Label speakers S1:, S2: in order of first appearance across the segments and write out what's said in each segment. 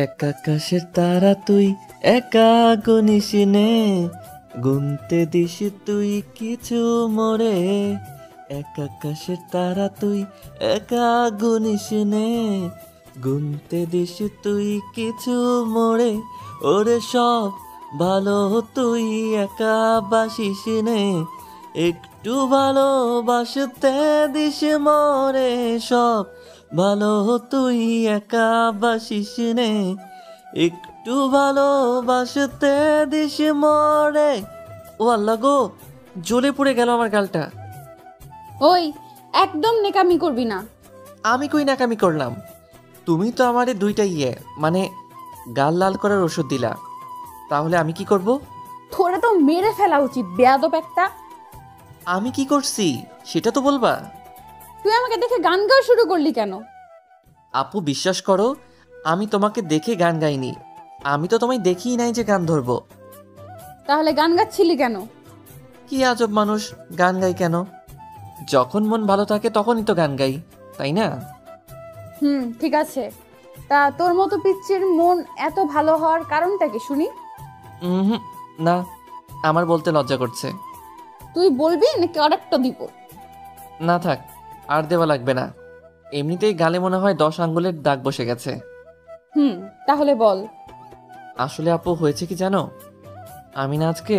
S1: এক আকাশের তারা তুই, একা গুনিস নে, গুনতে দিস তুই কিছু মোরে। এক আকাশের তারা তুই, একা গুনিস নে, গুনতে দিস তুই কিছু মোরে। ওরে সব ভালো তুই একা বাসিস নে, একটু ভালোবাসতে দিস মোরে। সব ভালো তুই একা বাসিস নে, একটু ভালোবাসতে দিস মরে। ও আল্লাহ গো, জ্বলে পড়ে গেল আমার গালটা।
S2: ওই, একদম নেকামি করবি না।
S1: আমি কই নাকামি করলাম? তুমি তো আমারে দুইটা মানে গাল লাল করার ওষুধ দিলা, তাহলে আমি কি করব?
S2: তোরা তো মেরে ফেলা উচিত, বেয়াদব একটা।
S1: আমি কি করছি সেটা তো বলবা।
S2: তুই আমাকে দেখে গান গাওয়া শুরু করলি কেন?
S1: আপু বিশ্বাস করো, আমি তোমাকে দেখে গান গাইনি। আমি তো তোমায় দেখিই নাই যে গান ধরবো।
S2: তাহলে গান গাচ্ছিলি কেন?
S1: কি আজব মানুষ, গান গাই কেন? যখন মন ভালো থাকে তখনই তো গান গাই, তাই না?
S2: ঠিক আছে। তা তোর মতো পিচ্চির মন এত ভালো হওয়ার কারণটা কি শুনি?
S1: হুম, না, আমার বলতে লজ্জা করছে।
S2: তুই বলবি নাকি আরেকটা দিব?
S1: না থাক, আর দেওয়া লাগবে না। এমনিতেই গালে মনে হয় 10 আঙ্গুলের দাগ বসে গেছে।
S2: তাহলে বল।
S1: আসলে আপু হয়েছে কি জানো, আমি না আজকে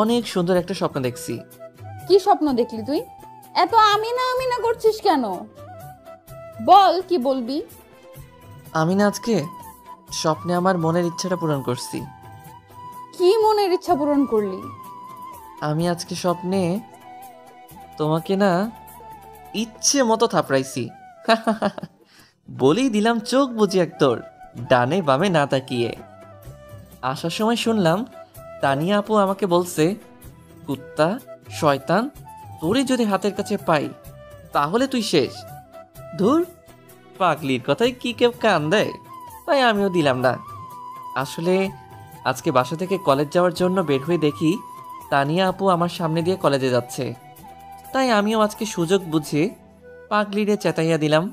S1: অনেক সুন্দর একটা স্বপ্ন দেখছি।
S2: কি স্বপ্ন দেখলি তুই? এত আমি না করছিস কেন? বল, কি বলবি?
S1: আমি না আজকে স্বপ্নে আমার মনের ইচ্ছাটা পূরণ করছি।
S2: কি মনের ইচ্ছা পূরণ করলি?
S1: আমি আজকে স্বপ্নে তোমাকে না ইচ্ছে মতো থাপড়াইছি। বলেই দিলাম চোখ বুঝি একদর, ডানে বামে না তাকিয়ে। আসার সময় শুনলাম তানিয়া আপু আমাকে বলছে, কুত্তা, শয়তান, তোরে যদি হাতের কাছে পাই তাহলে তুই শেষ। ধুর, পাগলির কথায় কি কেউ কান দেয়? তাই আমিও দিলাম না। আসলে আজকে বাসা থেকে কলেজ যাওয়ার জন্য বের হয়ে দেখি তানিয়া আপু আমার সামনে দিয়ে কলেজে যাচ্ছে। তাই আমিও আজকে সুযোগ বুঝে পাগলিরে চেতাইয়া দিলাম।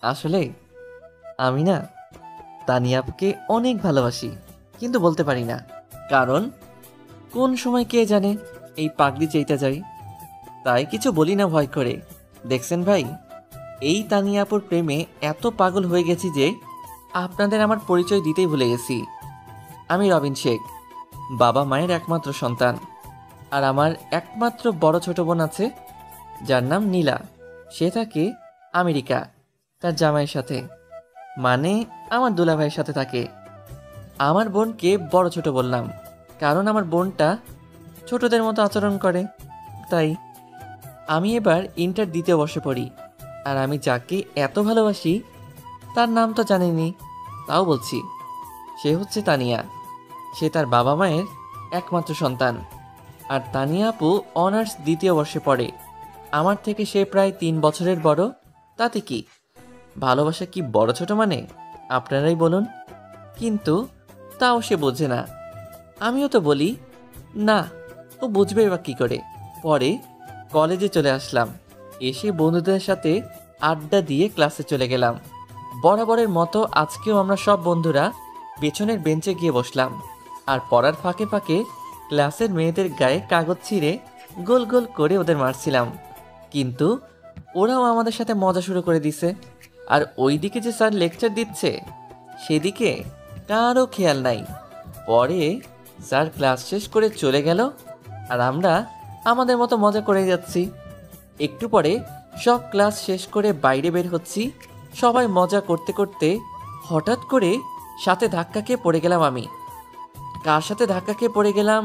S1: আসলে আমি না তানিয়া আপুকে অনেক ভালোবাসি, কিন্তু বলতে পারি না, কারণ কোন সময় কে জানে এই পাগলি চাইতে যাই। তাই কিছু বলি না ভয় করে। দেখছেন ভাই, এই তানিয়া আপুর প্রেমে এত পাগল হয়ে গেছি যে আপনাদের আমার পরিচয় দিতেই ভুলে গেছি। আমি রবিন শেখ, বাবা মায়ের একমাত্র সন্তান। আর আমার একমাত্র বড় ছোট বোন আছে, যার নাম নীলা। সে থাকে আমেরিকা তার জামাইয়ের সাথে, মানে আমার দুলাভাইয়ের সাথে থাকে। আমার বোনকে বড় ছোট বললাম, কারণ আমার বোনটা ছোটদের মতো আচরণ করে। তাই আমি এবার ইন্টার দিতে বসে পড়ি। আর আমি যাকে এত ভালোবাসি তার নাম তো জানিনি, তাও বলছি, সে হচ্ছে তানিয়া। সে তার বাবা মায়ের একমাত্র সন্তান। আর তানিয়া আপু অনার্স দ্বিতীয় বর্ষে পড়ে। আমার থেকে সে প্রায় 3 বছরের বড়। তাতে কি, ভালোবাসা কি বড় ছোট মানে? আপনারাই বলুন। কিন্তু তাও সে বোঝে না। আমিও তো বলি না, ও বুঝবে বা কী করে। পরে কলেজে চলে আসলাম, এসে বন্ধুদের সাথে আড্ডা দিয়ে ক্লাসে চলে গেলাম। বরাবরের মতো আজকেও আমরা সব বন্ধুরা পেছনের বেঞ্চে গিয়ে বসলাম। আর পড়ার ফাঁকে ফাঁকে ক্লাসের মেয়েদের গায়ে কাগজ ছিঁড়ে গোল গোল করে ওদের মারছিলাম। কিন্তু ওরাও আমাদের সাথে মজা শুরু করে দিছে। আর ওইদিকে যে স্যার লেকচার দিচ্ছে সেদিকে কারও খেয়াল নাই। পরে স্যার ক্লাস শেষ করে চলে গেল, আর আমরা আমাদের মতো মজা করে যাচ্ছি। একটু পরে সব ক্লাস শেষ করে বাইরে বের হচ্ছি, সবাই মজা করতে করতে হঠাৎ করে সাথে ধাক্কা খেয়ে পড়ে গেলাম আমি। কার সাথে ধাক্কা খেয়ে পড়ে গেলাম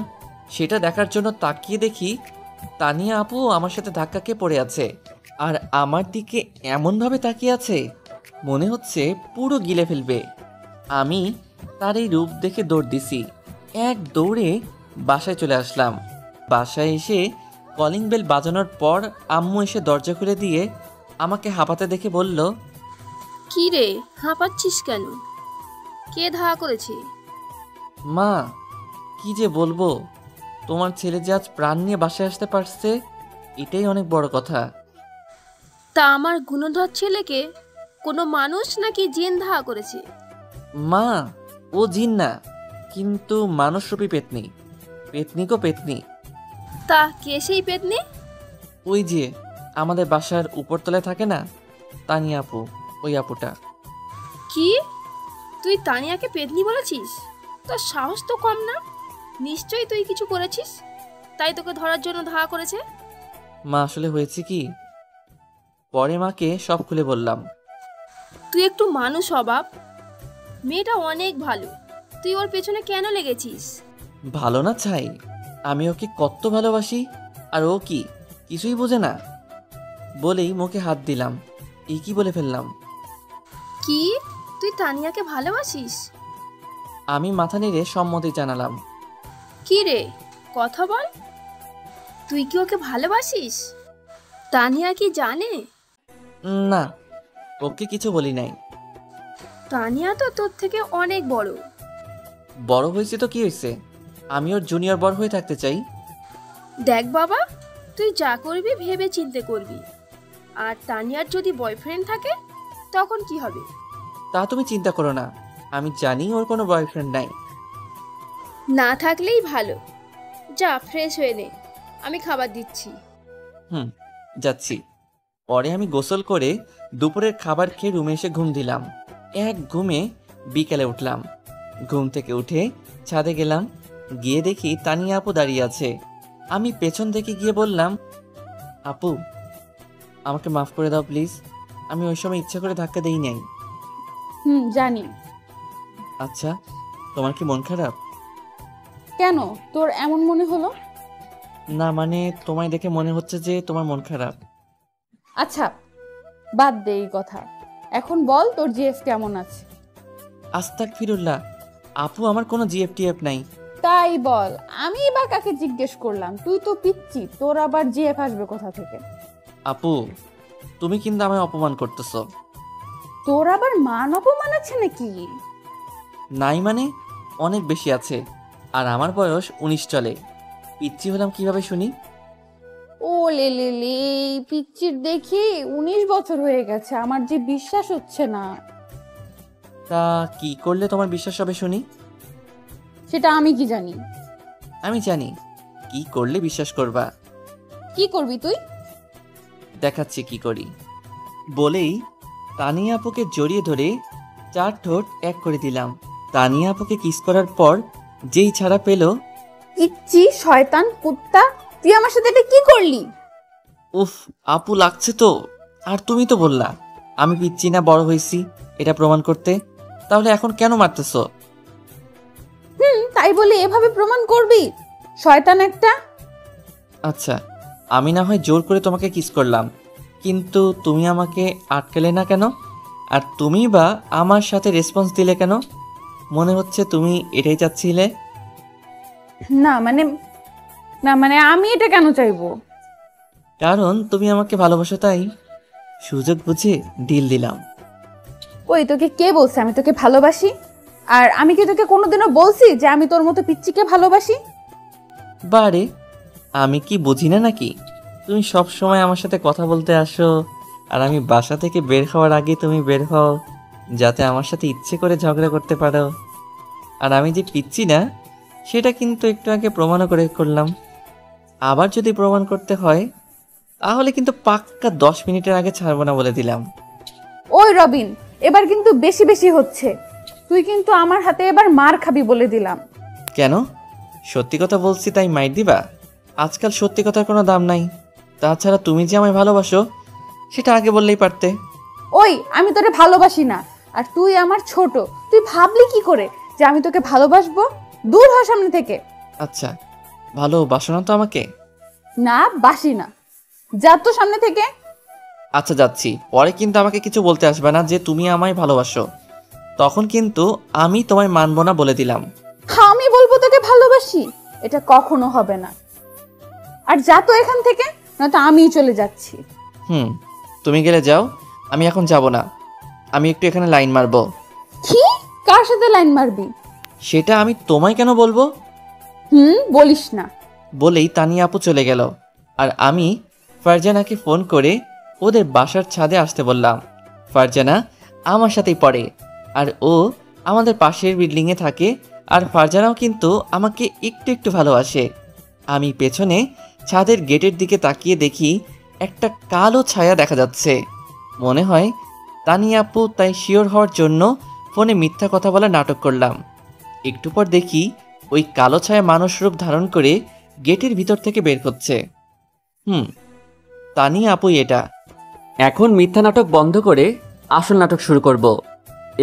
S1: সেটা দেখার জন্য তাকিয়ে দেখি তানিয়া আপু আমার সাথে ধাক্কা খেয়ে পড়ে আছে। আর আমার দিকে এমনভাবে তাকিয়ে আছে মনে হচ্ছে পুরো গিলে ফেলবে। আমি তার এই রূপ দেখে দৌড় দিছি। এক দৌড়ে বাসায় চলে আসলাম। বাসায় এসে কলিং বেল বাজানোর পর আম্মু এসে দরজা খুলে দিয়ে আমাকে হাঁপাতে দেখে বলল,
S3: কি রে, হাঁপাচ্ছিস কেন? কে ধাওয়া করেছে?
S1: মা, কি যে বলবো, তোমার ছেলে যে আজ প্রাণ নিয়ে বাসায় আসতে পারছে, এটাই অনেক বড় কথা।
S3: তা আমার গুণধর ছেলেকে কোনো মানুষ নাকি জিন ধাওয়া করেছে?
S1: মা, ও জিন না, কিন্তু মানুষরূপী পেতনি। পেতনি গো পেতনি।
S3: তা কে সেই পেতনি?
S1: ওই যে আমাদের বাসার উপরতলায় থাকে না, তানিয়া আপু, ওই আপুটা।
S3: কি, তুই তানিয়াকে পেতনি বলেছিস? তোর সাহস তো কম না। নিশ্চয়ই তুই কিছু করেছিস, তাই তোকে ধরার জন্য ধাওয়া করেছে।
S1: মা, আসলে হয়েছে কি, পরে মাকে সব খুলে বললাম।
S3: তুই একটু মানুষ অভাব। মেয়েটা অনেক ভালো, তুই ওর পেছনে কেন লেগেছিস?
S1: ভালো না চাই, আমি ওকে কত ভালোবাসি, আর ও কি কিছুই বোঝে না। বলেই মুখে হাত দিলাম, এই কি বলে ফেললাম।
S3: কি, তুই তানিয়াকে ভালোবাসিস?
S1: আমি মাথা নেড়ে সম্মতি জানালাম।
S3: কি রে, কথা বল। তুই কি ওকে ভালোবাসিস? তানিয়া কি জানে?
S1: না, ওকে কিছু বলি নাই।
S3: তানিয়া তো তোর থেকে অনেক বড়।
S1: বড় হয়েছে তো কি হয়েছে, আমি ওর জুনিয়র বড় হয়ে থাকতে চাই।
S3: দেখ বাবা, তুই যা করবি ভেবে চিন্তে করবি। আর তানিয়ার যদি বয়ফ্রেন্ড থাকে তখন কি হবে?
S1: তা তুমি চিন্তা করো না, আমি জানি ওর কোনো বয়ফ্রেন্ড নাই।
S3: না থাকলেই ভালো। যা ফ্রেশ হয়ে নে, আমি খাবার দিচ্ছি।
S1: যাচ্ছি। পরে আমি গোসল করে দুপুরের খাবার খেয়ে রুমে এসে ঘুম দিলাম। এক ঘুমে বিকেলে উঠলাম। ঘুম থেকে উঠে ছাদে গেলাম, গিয়ে দেখি তানিয়া আপু দাঁড়িয়ে আছে। আমি পেছন থেকে গিয়ে বললাম, আপু আমাকে মাফ করে দাও প্লিজ, আমি ওই সময় ইচ্ছা করে ধাক্কা দেই নাই।
S2: জানি।
S1: আচ্ছা, তোমার কি মন খারাপ?
S2: কেন, তোর এমন মনে হলো?
S1: না মানে তোমায় দেখে মনে হচ্ছে যে তোমার মন খারাপ।
S2: আচ্ছা, বাদ দে এই কথা। এখন বল, তোর জিএফ কেমন আছে?
S1: আস্তাগফিরুল্লাহ, আপু আমার কোনো জিএফটিএফ নাই।
S2: তাই বল, আমি বা কাকে জিজ্ঞেস করলাম? তুই তো পিচ্ছি, তোর আবার জিএফ আসবে কোথা থেকে?
S1: আপু তুমি কিন্তু আমায় অপমান করতেছো।
S2: তোর আবার মান অপমান আছে নাকি?
S1: নাই মানে অনেক বেশি আছে, আর আমার বয়স 19 চলে। পিচ্ছি হলাম কিভাবে শুনি?
S2: ও লে লে লে, পিচ্চির দেখি 19 বছর হয়ে গেছে, আমার যে বিশ্বাস হচ্ছে না।
S1: তা কি করলে তোমার বিশ্বাস হবে শুনি?
S2: সেটা আমি কি জানি?
S1: আমি জানি কি করলে বিশ্বাস করবা।
S2: কি করবি তুই?
S1: দেখাচ্ছি কি করি। বলেই তানিয়া আপুকে জড়িয়ে ধরে 4 ঠোঁট এক করে দিলাম। তানিয়া আপুকে কিস করার পর যেই ছাড়া পেল,
S2: পিচ্চি শয়তান কুত্তা, তুই আমার সাথে এটা কি করলি?
S1: উফ আপু লাগছে তো। আর তুমি তো বললা আমি পিচ্ছি না বড় হয়েছি, এটা প্রমাণ করতে। তাহলে এখন কেন মারতেছো?
S2: তাই বলে এভাবে প্রমাণ করবি? শয়তান একটা।
S1: আচ্ছা, আমি না হয় জোর করে তোমাকে কিস করলাম, কিন্তু তুমি আমাকে আটকালে না কেন? আর তুমি বা আমার সাথে রেসপন্স দিলে কেন? মনে হচ্ছে তুমি এটাই চাচ্ছিলে।
S2: না মানে, না মানে আমি এটা কেন চাইবো?
S1: কারণ তুমি আমাকে ভালোবাসো, তাই সুযোগ বুঝে ডিল দিলাম।
S2: ওই, তোকে কে বলছে আমি তোকে ভালোবাসি? আর আমি কি তোকে কোনোদিনও বলছি যে আমি তোর মতো পিচ্চিকে ভালোবাসি?
S1: বারে, আমি কি বুঝি না নাকি? তুমি সব সময় আমার সাথে কথা বলতে আসো, আর আমি বাসা থেকে বের হওয়ার আগে তুমি বের হও, যাতে আমার সাথে ইচ্ছে করে ঝগড়া করতে পারো। আর আমি যে পিচ্ছি না সেটা কিন্তু একটু আগে প্রমাণও করে করলাম। আবার যদি প্রমাণ করতে হয় তাহলে কিন্তু পাক্কা 10 মিনিটের আগে ছাড়বো না বলে দিলাম।
S2: ওই রবিন, এবার কিন্তু বেশি বেশি হচ্ছে। তুই কিন্তু আমার হাতে এবার মার খাবি বলে দিলাম।
S1: কেন? সত্যি কথা বলছি তাই মাইর দিবা? আজকাল সত্যি কথার কোনো দাম নাই। তাছাড়া তুমি যে আমায় ভালোবাসো সেটা আগে বললেই পারতে।
S2: ওই, আমি তোরে ভালোবাসি না, আর তুই আমার ছোট। তুই ভাবলি কি করে যে আমি তোকে ভালোবাসবো? দূর হ সামনে থেকে।
S1: আচ্ছা, ভালোবাসো না তো আমাকে?
S2: না, বাসি না। যা তো সামনে থেকে।
S1: আচ্ছা যাচ্ছি, পরে কিন্তু আমাকে কিছু বলতে আসবে না যে তুমি আমায় ভালোবাসো, তখন কিন্তু আমি তোমায় মানবো না বলে দিলাম।
S2: আমি বলবো তোকে ভালোবাসি? এটা কখনো হবে না। আর যা তো এখান থেকে, না তো আমিই চলে যাচ্ছি।
S1: তুমি গেলে যাও, আমি এখন যাব না। আমি একটু এখানে লাইন মারবো।
S2: কি? কার সাথে লাইন মারবি?
S1: সেটা আমি তোমায় কেন বলবো?
S2: বলিস না।
S1: বলেই তানিয়া আপু চলে গেল, আর আমি ফারজানাকে ফোন করে ওদের বাসার ছাদে আসতে বললাম। ফারজানা আমার সাথেই পড়ে, আর ও আমাদের পাশের বিল্ডিংয়ে থাকে। আর ফারজানাও কিন্তু আমাকে একটু একটু ভালোবাসে। আমি পেছনে ছাদের গেটের দিকে তাকিয়ে দেখি একটা কালো ছায়া দেখা যাচ্ছে। মনে হয় তানিয়া আপু, তাই শিওর হওয়ার জন্য ফোনে মিথ্যা কথা বলে নাটক করলাম। একটু পর দেখি ওই কালো ছায়া মানুষ রূপ ধারণ করে গেটের ভিতর থেকে বের হচ্ছে। তানিয়া আপুই এটা।
S4: এখন মিথ্যা নাটক বন্ধ করে আসল নাটক শুরু করব।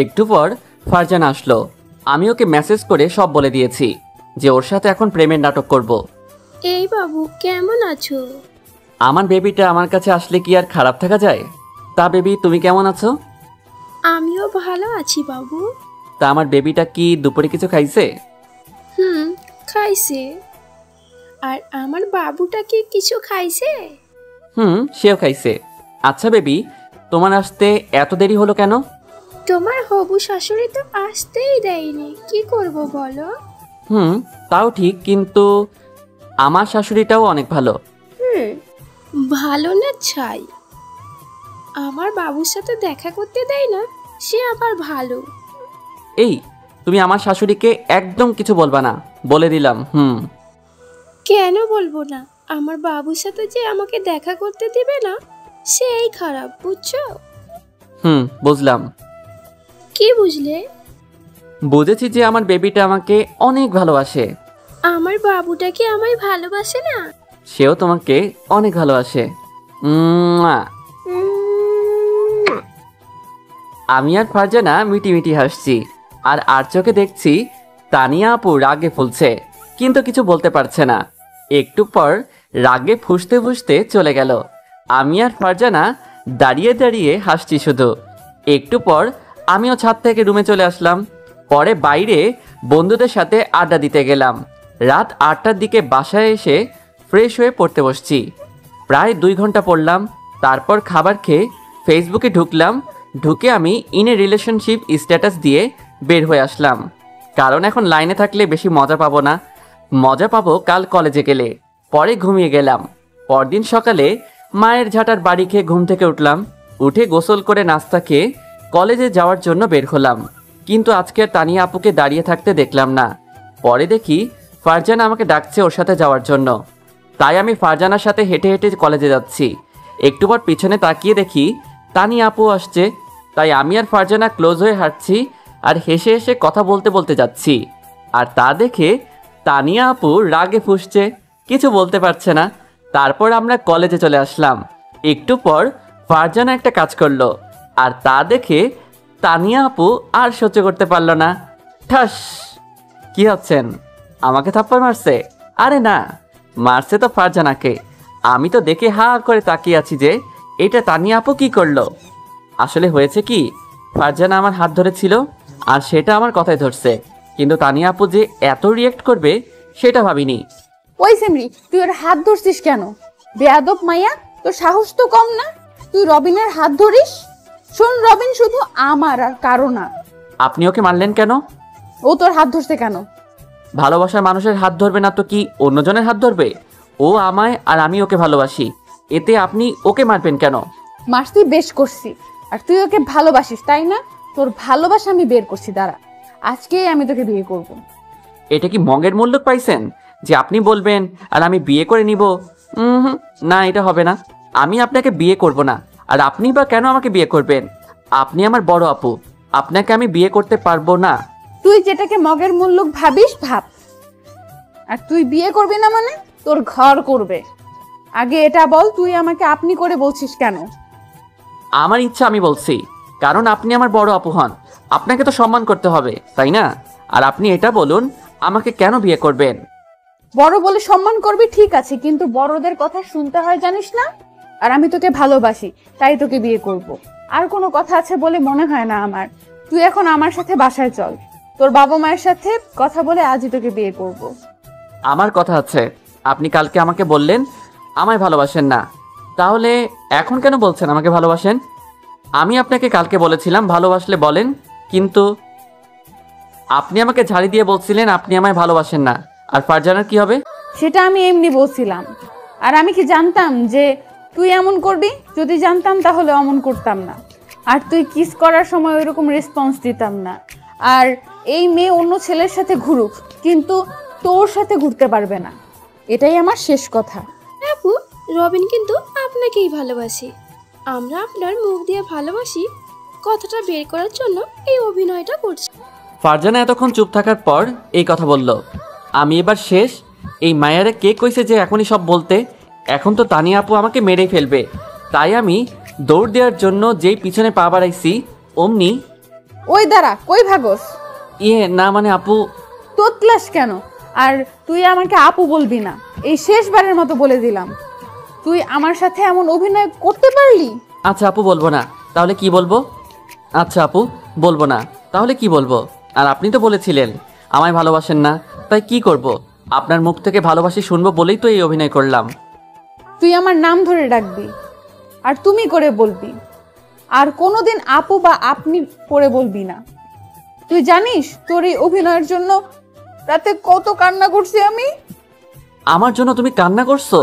S4: একটু পর ফারজানা আসলো। আমি ওকে মেসেজ করে সব বলে দিয়েছি যে ওর সাথে এখন প্রেমের নাটক করব।
S3: এই বাবু, কেমন আছো?
S4: আমার বেবিটা আমার কাছে আসলে কি আর খারাপ থাকা যায়? তা বেবি, তুমি কেমন আছো?
S3: আমিও ভালো আছি বাবু।
S4: তা আমার বেবিটা কি দুপুরে কিছু খাইছে?
S3: খাইছে। আর আমার বাবুটা কি কিছু খাইছে?
S4: সেও খাইছে। আচ্ছা বেবি, তোমার আসতে এত দেরি হলো কেন?
S3: তোমার হবু শাশুড়ি তো আসতেই দেয়নি, কি করব বলো?
S4: তাও ঠিক, কিন্তু আমার শাশুড়িটাও অনেক ভালো।
S3: ভালো না ছাই? আমার বাবুর সাথে দেখা করতে দেয় না, সে আবার ভালো।
S4: এই, তুমি আমার শাশুড়িকে একদম কিছু বলবা না, বলে দিলাম।
S3: কেন বলবো না? আমার বাবুর সাথে যে আমাকে দেখা করতে দিবে না, সেই খারাপ, বুঝছো?
S4: বুঝলাম।
S3: কি বুঝলে?
S4: বুঝেছি যে আমার বেবিটা আমাকে অনেক ভালোবাসে।
S3: আমার বাবুটা কি আমায় ভালোবাসে না?
S4: সেও তোমাকে অনেক ভালোবাসে। আমি আর ফারজানা মিটিমিটি হাসছি, আর চোখে দেখছি তানিয়া আপু রাগে ফুলছে, কিন্তু কিছু বলতে পারছে না। একটু পর রাগে ফুঁসতে ফুঁসতে চলে গেল। আমি আর ফারজানা দাঁড়িয়ে দাঁড়িয়ে হাসছি শুধু। একটু পর আমিও ছাদ থেকে রুমে চলে আসলাম। পরে বাইরে বন্ধুদের সাথে আড্ডা দিতে গেলাম। রাত 8টার দিকে বাসায় এসে ফ্রেশ হয়ে পড়তে বসছি। প্রায় 2 ঘন্টা পড়লাম। তারপর খাবার খেয়ে ফেসবুকে ঢুকলাম। ঢুকে আমি ইন এ রিলেশনশিপ স্ট্যাটাস দিয়ে বের হয়ে আসলাম, কারণ এখন লাইনে থাকলে বেশি মজা পাবো না। মজা পাবো কাল কলেজে গেলে। পরে ঘুমিয়ে গেলাম। পরদিন সকালে মায়ের ঝাঁটার বাড়ি খেয়ে ঘুম থেকে উঠলাম। উঠে গোসল করে নাস্তা খেয়ে কলেজে যাওয়ার জন্য বের হলাম, কিন্তু আজকে তানিয়া আপুকে দাঁড়িয়ে থাকতে দেখলাম না। পরে দেখি ফারজানা আমাকে ডাকছে ওর সাথে যাওয়ার জন্য, তাই আমি ফারজানার সাথে হেঁটে হেঁটে কলেজে যাচ্ছি। একটু পর পিছনে তাকিয়ে দেখি তানিয়া আপু আসছে, তাই আমি আর ফারজানা ক্লোজ হয়ে হাঁটছি আর হেসে হেসে কথা বলতে বলতে যাচ্ছি। আর তা দেখে তানিয়া আপু রাগে ফুঁসছে, কিছু বলতে পারছে না। তারপর আমরা কলেজে চলে আসলাম। একটু পর ফারজানা একটা কাজ করলো, আর তা দেখে তানিয়া আপু আর সহ্য করতে পারল না। ঠাস! কি হচ্ছেন? আমাকে থাপ্পড় মারছে? আরে না, মারছে তো ফারজানাকে। আমি তো দেখে হা করে তাকিয়ে আছি যে এটা তানিয়া আপু কি করলো। আসলে হয়েছে কি, ফারজানা আমার হাত ধরেছিল আর সেটা আমার কথায় ধরছে, কিন্তু তানিয়া আপু যে এত রিয়েক্ট করবে সেটা ভাবিনি।
S2: ওই সিমরি, তুই ওর হাত ধরছিস কেন? বেয়াদব মাইয়া, তোর সাহস তো কম না, তুই রবিনের হাত ধরিস? শোন, রবিন শুধু আমার আর কারো না।
S4: আপনি ওকে মারলেন কেন?
S2: ও তোর হাত ধরছে কেন?
S4: ভালোবাসার মানুষের হাত ধরবে না তো কি অন্যজনের হাত ধরবে? ও আমায় আর আমি ওকে ভালোবাসি, এতে আপনি ওকে মারবেন কেন?
S2: মারছি বেশ করছি, আর তুই ওকে ভালোবাসিস তাই না? তোর ভালোবাসা আমি বের করছি, দাঁড়া, আজকেই আমি তোকে বিয়ে করব।
S4: এটা কি মগের মূল্য পাইছেন যে আপনি বলবেন আর আমি বিয়ে করে নিব? না, এটা হবে না। আমি আপনাকে বিয়ে করব না, আর আপনি বা কেন আমাকে বিয়ে করবেন? আপনি আমার বড় আপু, আপনাকে আমি বিয়ে করতে পারবো না।
S2: তুই যেটাকে মগের মূল্য ভাবিস ভাব, আর তুই বিয়ে করবি না মানে তোর ঘর করবে। আগে এটা বল, তুই আমাকে আপনি করে বলছিস কেন?
S4: আমার ইচ্ছা আমি বলছি, কারণ আপনি আমার বড় আপু হন, আপনাকে তো সম্মান করতে হবে, তাই না? আর আপনি এটা বলুন, আমাকে কেন বিয়ে করবেন?
S2: বড় বলে সম্মান করবি ঠিক আছে, কিন্তু বড়দের কথা শুনতে হয় জানিস না? আর আমি তোকে ভালোবাসি, তাই তোকে বিয়ে করব। আর কোনো কথা আছে বলে মনে হয় না আমার। তুই এখন আমার সাথে বাসায় চল, তোর বাবা মায়ের সাথে কথা বলে আজই তোকে বিয়ে করব।
S4: আমার কথা আছে। আপনি কালকে আমাকে বললেন আমায় ভালোবাসেন না, তাহলে এখন কেন বলছেন আমাকে ভালোবাসেন? আমি আপনাকে কালকে বলেছিলাম ভালোবাসলে বলেন, কিন্তু আপনি আমাকে ঝাড়ি দিয়ে বলছিলেন আপনি আমায় ভালোবাসেন না। আর ফারজানার কি হবে?
S2: সেটা আমি এমনি বলছিলাম, আর আমি কি জানতাম যে তুই এমন করবি? যদি জানতাম তাহলে অমন করতাম না। আর তুই কিস করার সময় ওইরকম রেসপন্স দিতাম না। আর এই মেয়ে অন্য ছেলের সাথে ঘুরুক, কিন্তু তোর সাথে ঘুরতে পারবে না, এটাই আমার শেষ কথা।
S3: আপু, রবিন কিন্তু আপনাকেই ভালোবাসে। আমরা আপনার মুখ দিয়ে ভালোবাসি কথাটা বের করার জন্য এই অভিনয়টা করছি।
S4: ফারজানা এতক্ষণ চুপ থাকার পর এই কথা বলল। আমি এবার শেষ। এই মায়ারে কে কইছে যে এখনই সব বলতে? এখন তো তানিয়া আপু আমাকে মেরেই ফেলবে। তাই আমি দৌড় দেওয়ার জন্য যেই পিছনে পা বাড়াইছি অমনি
S2: ওই দাঁড়া, কই ভাগস?
S4: না মানে আপু।
S2: তোতলাস কেন? আর তুই আমাকে আপু বলবি না, এই শেষবারের মতো বলে দিলাম। তুই আমার সাথে এমন অভিনয় করতে পারলি?
S4: আচ্ছা আপু বলবো না, তাহলে কি বলবো? আচ্ছা আপু বলবো না, তাহলে কি বলবো? আর আপনি তো বলেছিলেন আমায় ভালোবাসেন না, তাই কি করব? আপনার মুখ থেকে ভালোবাসি শুনবো বলেই তো এই অভিনয় করলাম।
S2: তুই আমার নাম ধরে ডাকবি আর তুমি করে বলবি, আর কোনোদিন আপু বা আপনি করে বলবি না। তুই জানিস তোর এই অভিনয়ের জন্য রাতে কত কান্না করছি আমি?
S4: আমার জন্য তুমি কান্না করছো?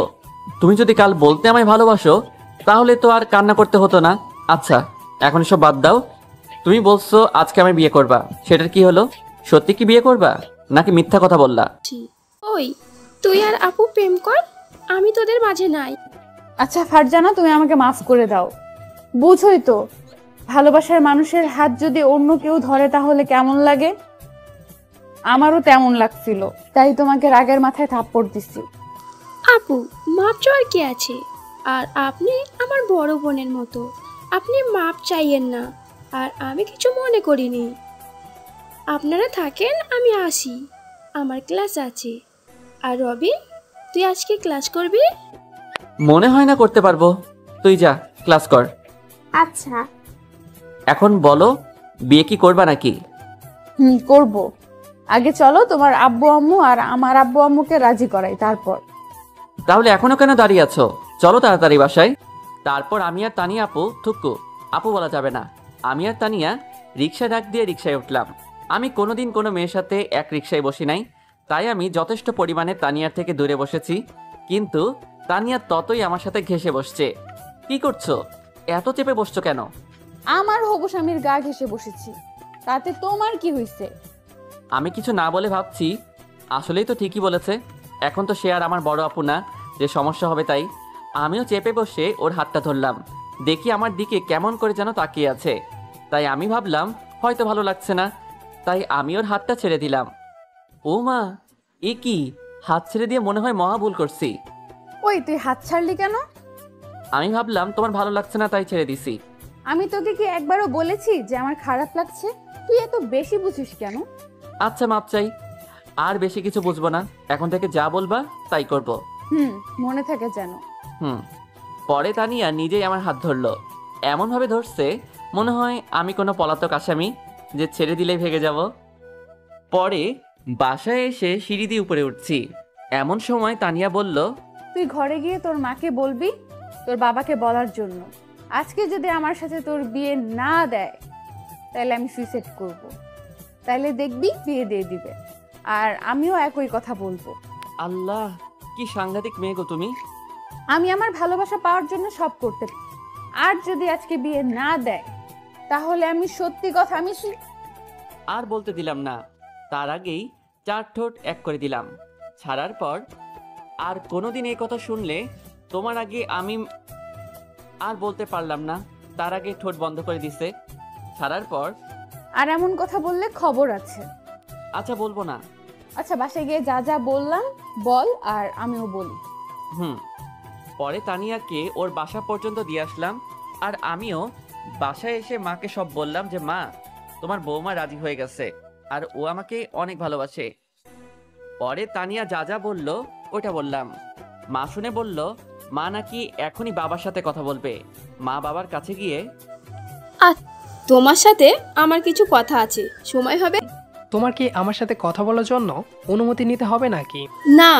S4: তুমি যদি কাল বলতে আমায় ভালোবাসো তাহলে তো আর কান্না করতে হতো না। আচ্ছা এখন এসব বাদ দাও। তুমি বলছো আজকে আমায় বিয়ে করবা, সেটার কি হলো? সত্যি কি বিয়ে করবা নাকি মিথ্যা কথা বললা?
S3: ওই, তুই আর আপু প্রেম কর, আমি তোদের মাঝে নাই।
S2: আচ্ছা ফারজানা, তুমি আমাকে মাফ করে দাও। বুঝোই তো, ভালোবাসার মানুষের হাত যদি অন্য কেউ ধরে তাহলে কেমন লাগে। আমারও তেমন লাগছিল, তাই তোমাকে রাগের মাথায় থাপ্পড় দিছি।
S3: আপু, মাপ চাওয়ার কি আছে? আর আপনি আমার বড় বোনের মতো, আপনি মাপ চাইয়েন না। আর আমি কিছু মনে করিনি। আপনারা থাকেন, আমি আসি, আমার ক্লাস আছে। আর রবিন, তুই আজকে ক্লাস করবি?
S4: মনে হয় না করতে পারবো। তুই যা ক্লাস কর।
S3: আচ্ছা।
S4: এখন বলো, বিয়ে কি করবা নাকি?
S2: করব। আগে চলো তোমার আব্বু আম্মু আর আমার আব্বু আম্মুকে রাজি করাই, তারপর।
S4: তাহলে এখনো কেন দাঁড়িয়ে আছো? চলো তাড়াতাড়ি বাসায়। তারপর আমি আর তানিয়া আপু, থুক্কু আপু বলা যাবে না, আমি আর তানিয়া রিক্সা ডাক দিয়ে রিক্সায় উঠলাম। আমি কোনোদিন কোনো মেয়ের সাথে এক রিক্সায় বসি নাই, তাই আমি যথেষ্ট পরিমাণে তানিয়ার থেকে দূরে বসেছি। কিন্তু তানিয়া ততই আমার সাথে ঘেঁষে বসছে। কি করছো? এত চেপে বসছো কেন?
S2: আমার হবু স্বামীর গা ঘেঁষে বসেছি, তাতে তোমার কি হইছে?
S4: আমি কিছু না বলে ভাবছি আসলেই তো ঠিকই বলেছে। এখন তো সে আর আমার বড় আপু না যে সমস্যা হবে, তাই আমিও চেপে বসে ওর হাতটা ধরলাম। দেখি আমার দিকে কেমন করে যেন তাকিয়ে আছে, তাই আমি ভাবলাম হয়তো ভালো লাগছে না, তাই আমি ওর হাতটা ছেড়ে দিলাম। ও মা, এ কি? হাত ছেড়ে দিয়ে মনে হয় মহা ভুল করছি।
S2: ওই তুই হাত ছাড়লি কেন?
S4: আমি ভাবলাম তোমার ভালো লাগছে না তাই ছেড়ে দিছি।
S2: আমি তোকে কি একবারও বলেছি যে আমার খারাপ লাগছে? তুই এত বেশি বুঝিস কেন?
S4: আচ্ছা মাপ চাই, আর বেশি কিছু বুঝবো না। এখন থেকে যা বলবা তাই করব।
S2: মনে থাকে যেন।
S4: পরে তানিয়া নিজেই আমার হাত ধরলো, এমন ভাবে ধরছে মনে হয় আমি কোনো পলাতক আসামি যে ছেড়ে দিলেই ভেগে যাব। পরে বাসায় এসে সিঁড়ি দিয়ে উপরে উঠছি, এমন সময় তানিয়া বলল,
S2: তুই ঘরে গিয়ে তোর মাকে বলবি তোর বাবাকে বলার জন্য, আজকে যদি আমার সাথে তোর বিয়ে না দেয় তাহলে আমি সুইসাইড করব। তাহলে দেখবি বিয়ে দিয়ে দিবে। আর আমিও একই কথা বলবো।
S4: আল্লাহ, কি সাংঘাতিক মেয়ে গো তুমি।
S2: আমি আমার ভালোবাসা পাওয়ার জন্য সব করতে পারি, আর যদি আজকে বিয়ে না দেয় তাহলে আমি সত্যি কথা
S4: আর বলতে দিলাম না, তার আগেই 4 ঠোঁট এক করে দিলাম। ছাড়ার পর আর কোনোদিন এই কথা শুনলে তোমার আগে আমি আর বলতে পারলাম না, তার আগে ঠোঁট বন্ধ করে দিছে। ছাড়ার পর
S2: আর এমন কথা বললে খবর আছে।
S4: আচ্ছা বলবো না।
S2: আচ্ছা বাসায় গিয়ে যা যা বললাম বল, আর আমিও বলি।
S4: পরে তানিয়াকে ওর বাসা পর্যন্ত দিয়ে আসলাম, আর আমিও বাসায় এসে মাকে সব বললাম যে মা, তোমার বৌমা রাজি হয়ে গেছে আর ও আমাকে অনেক ভালোবাসে। পরে তানিয়া যা যা বলল ওটা বললাম। মা শুনে বলল মা নাকি এখনই বাবার সাথে কথা বলবে। মা বাবার কাছে গিয়ে,
S3: তোমার সাথে আমার কিছু কথা আছে, সময় হবে?
S5: তোমার কি আমার সাথে কথা বলার জন্য অনুমতি নিতে হবে নাকি?
S3: না,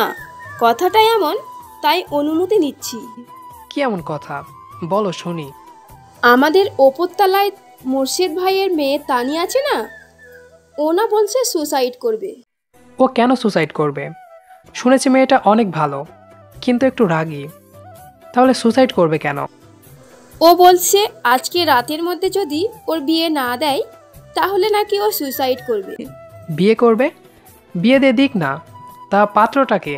S3: কথাটা এমন, তাই অনুমতি নিচ্ছি।
S5: কি এমন কথা বলো শুনি।
S3: আমাদের ওপরতলায় মুর্শিদ ভাইয়ের মেয়ে তানি আছে না, ও না বলছে সুসাইড করবে।
S5: ও কেন সুসাইড করবে? শুনেছি মেয়েটা অনেক ভালো, কিন্তু একটু রাগী। তাহলে সুসাইড করবে কেন?
S3: ও বলছে আজকে রাতের মধ্যে যদি ওর বিয়ে না দেয় তাহলে নাকি ও সুইসাইড করবে।
S5: বিয়ে করবে? বিয়ে দিয়ে দিক না। তা পাত্রটাকে?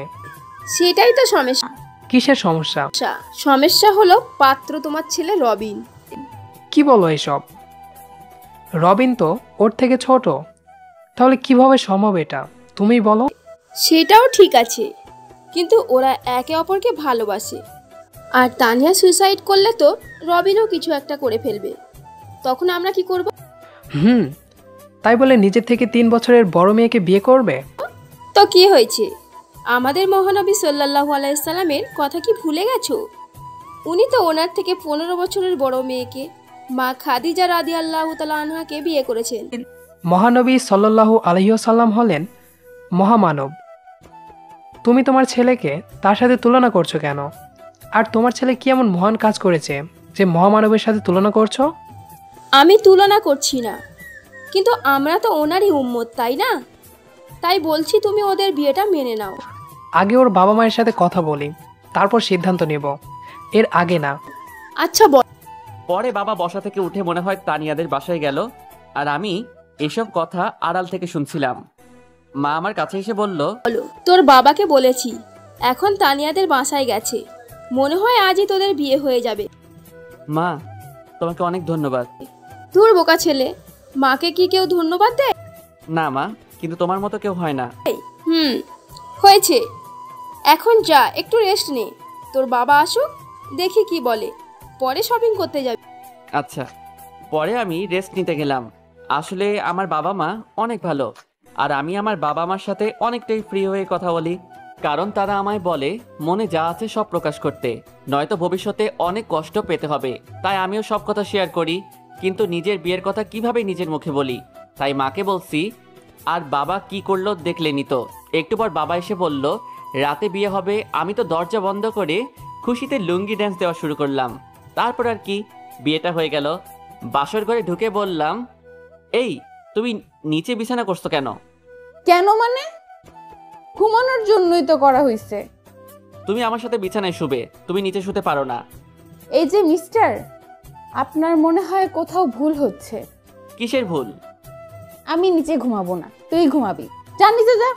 S3: সেটাই তো সমস্যা।
S5: কিসের সমস্যা?
S3: সমস্যা হলো পাত্র তোমার ছেলে রবিন।
S5: কি বলো এসব? রবিন তো ওর থেকে ছোট। তাহলে কিভাবে সম্ভব এটা তুমিই বলো।
S3: সেটাও ঠিক আছে, কিন্তু ওরা একে অপরকে ভালোবাসে। আর তানিয়া সুইসাইড করলে তো রবিনও কিছু একটা করে ফেলবে, তখন আমরা কি করব?
S5: হুম, তাই বলে নিজের থেকে 3 বছরের বড় মেয়েকে বিয়ে করবে?
S3: তো কি হয়েছে? আমাদের মহানবী সাল্লাল্লাহু আলাইহি সাল্লামের কথা কি ভুলে গেছো? উনি তো ওনার থেকে 15 বছরের বড় মেয়েকে মা খাদিজা রাদিয়াল্লাহু তাআলা আনহাকে বিয়ে করেছেন।
S5: মহানবী সাল্লাল্লাহু আলাইহি ওয়াসাল্লাম হলেন মহামানব। তুমি তোমার ছেলেকে তার সাথে তুলনা করছো কেন? আর তোমার ছেলে কি এমন মহান কাজ করেছে যে মহামানবের সাথে তুলনা করছো?
S3: আমি তুলনা করছি না, কিন্তু আমরা তো ওনারই উম্মত, তাই না? তাই বলছি তুমি ওদের বিয়েটা মেনে নাও।
S5: আগে ওর বাবা মায়ের সাথে কথা বলি, তারপর সিদ্ধান্ত নেব, এর আগে না।
S3: আচ্ছা
S4: পরে বাবা বসা থেকে উঠে মনে হয় তানিয়াদের বাসায় গেল, আর আমি এসব কথা আড়াল থেকে শুনছিলাম। মা আমার কাছে এসে বলল,
S3: বলো, তোর বাবাকে বলেছি এখন তানিয়াদের বাসায় গেছে, মনে হয় আজই তোদের বিয়ে হয়ে যাবে।
S4: মা তোমাকে অনেক ধন্যবাদ।
S3: তোর বোকা ছেলে, মাকে কি কেউ ধন্যবাদ দেয়?
S4: না মা, কিন্তু তোমার মতো কেউ হয় না।
S3: হুম, হয়েছে। এখন যা, একটু রেস্ট নে। তোর বাবা আসুক, দেখি কি বলে, পরে শপিং করতে যাবে।
S4: আচ্ছা। পরে আমি রেস্ট নিতে গেলাম। আসলে আমার বাবা মা অনেক ভালো, আর আমি আমার বাবা মার সাথে অনেকটাই ফ্রি হয়ে কথা বলি, কারণ তারা আমায় বলে মনে যা আছে সব প্রকাশ করতে, নয়তো ভবিষ্যতে অনেক কষ্ট পেতে হবে। তাই আমিও সব কথা শেয়ার করি, কিন্তু নিজের বিয়ের কথা কিভাবে নিজের মুখে বলি। তাই মাকে বলছি, আর বাবা কি করলো দেখলেনি তো। একটু পর বাবা এসে বলল রাতে বিয়ে হবে। আমি তো দরজা বন্ধ করে খুশিতে লুঙ্গি ড্যান্স দেওয়া শুরু করলাম। তারপর আর কি, বিয়েটা হয়ে গেল। বাসর ঘরে ঢুকে বললাম, এই তুমি নিচে বিছানা করছো কেন?
S2: কেন মানে? ঘুমানোর জন্যই তো করা হয়েছে।
S4: তুমি আমার সাথে বিছানায় শুবে, তুমি নিচে শুতে পারো না।
S2: এই যে মিস্টার, আপনার মনে হয় কোথাও ভুল হচ্ছে।
S4: কিসের ভুল?
S2: আমি নিচে ঘুমাবো না, তুই ঘুমাবি। যা নিচে যা।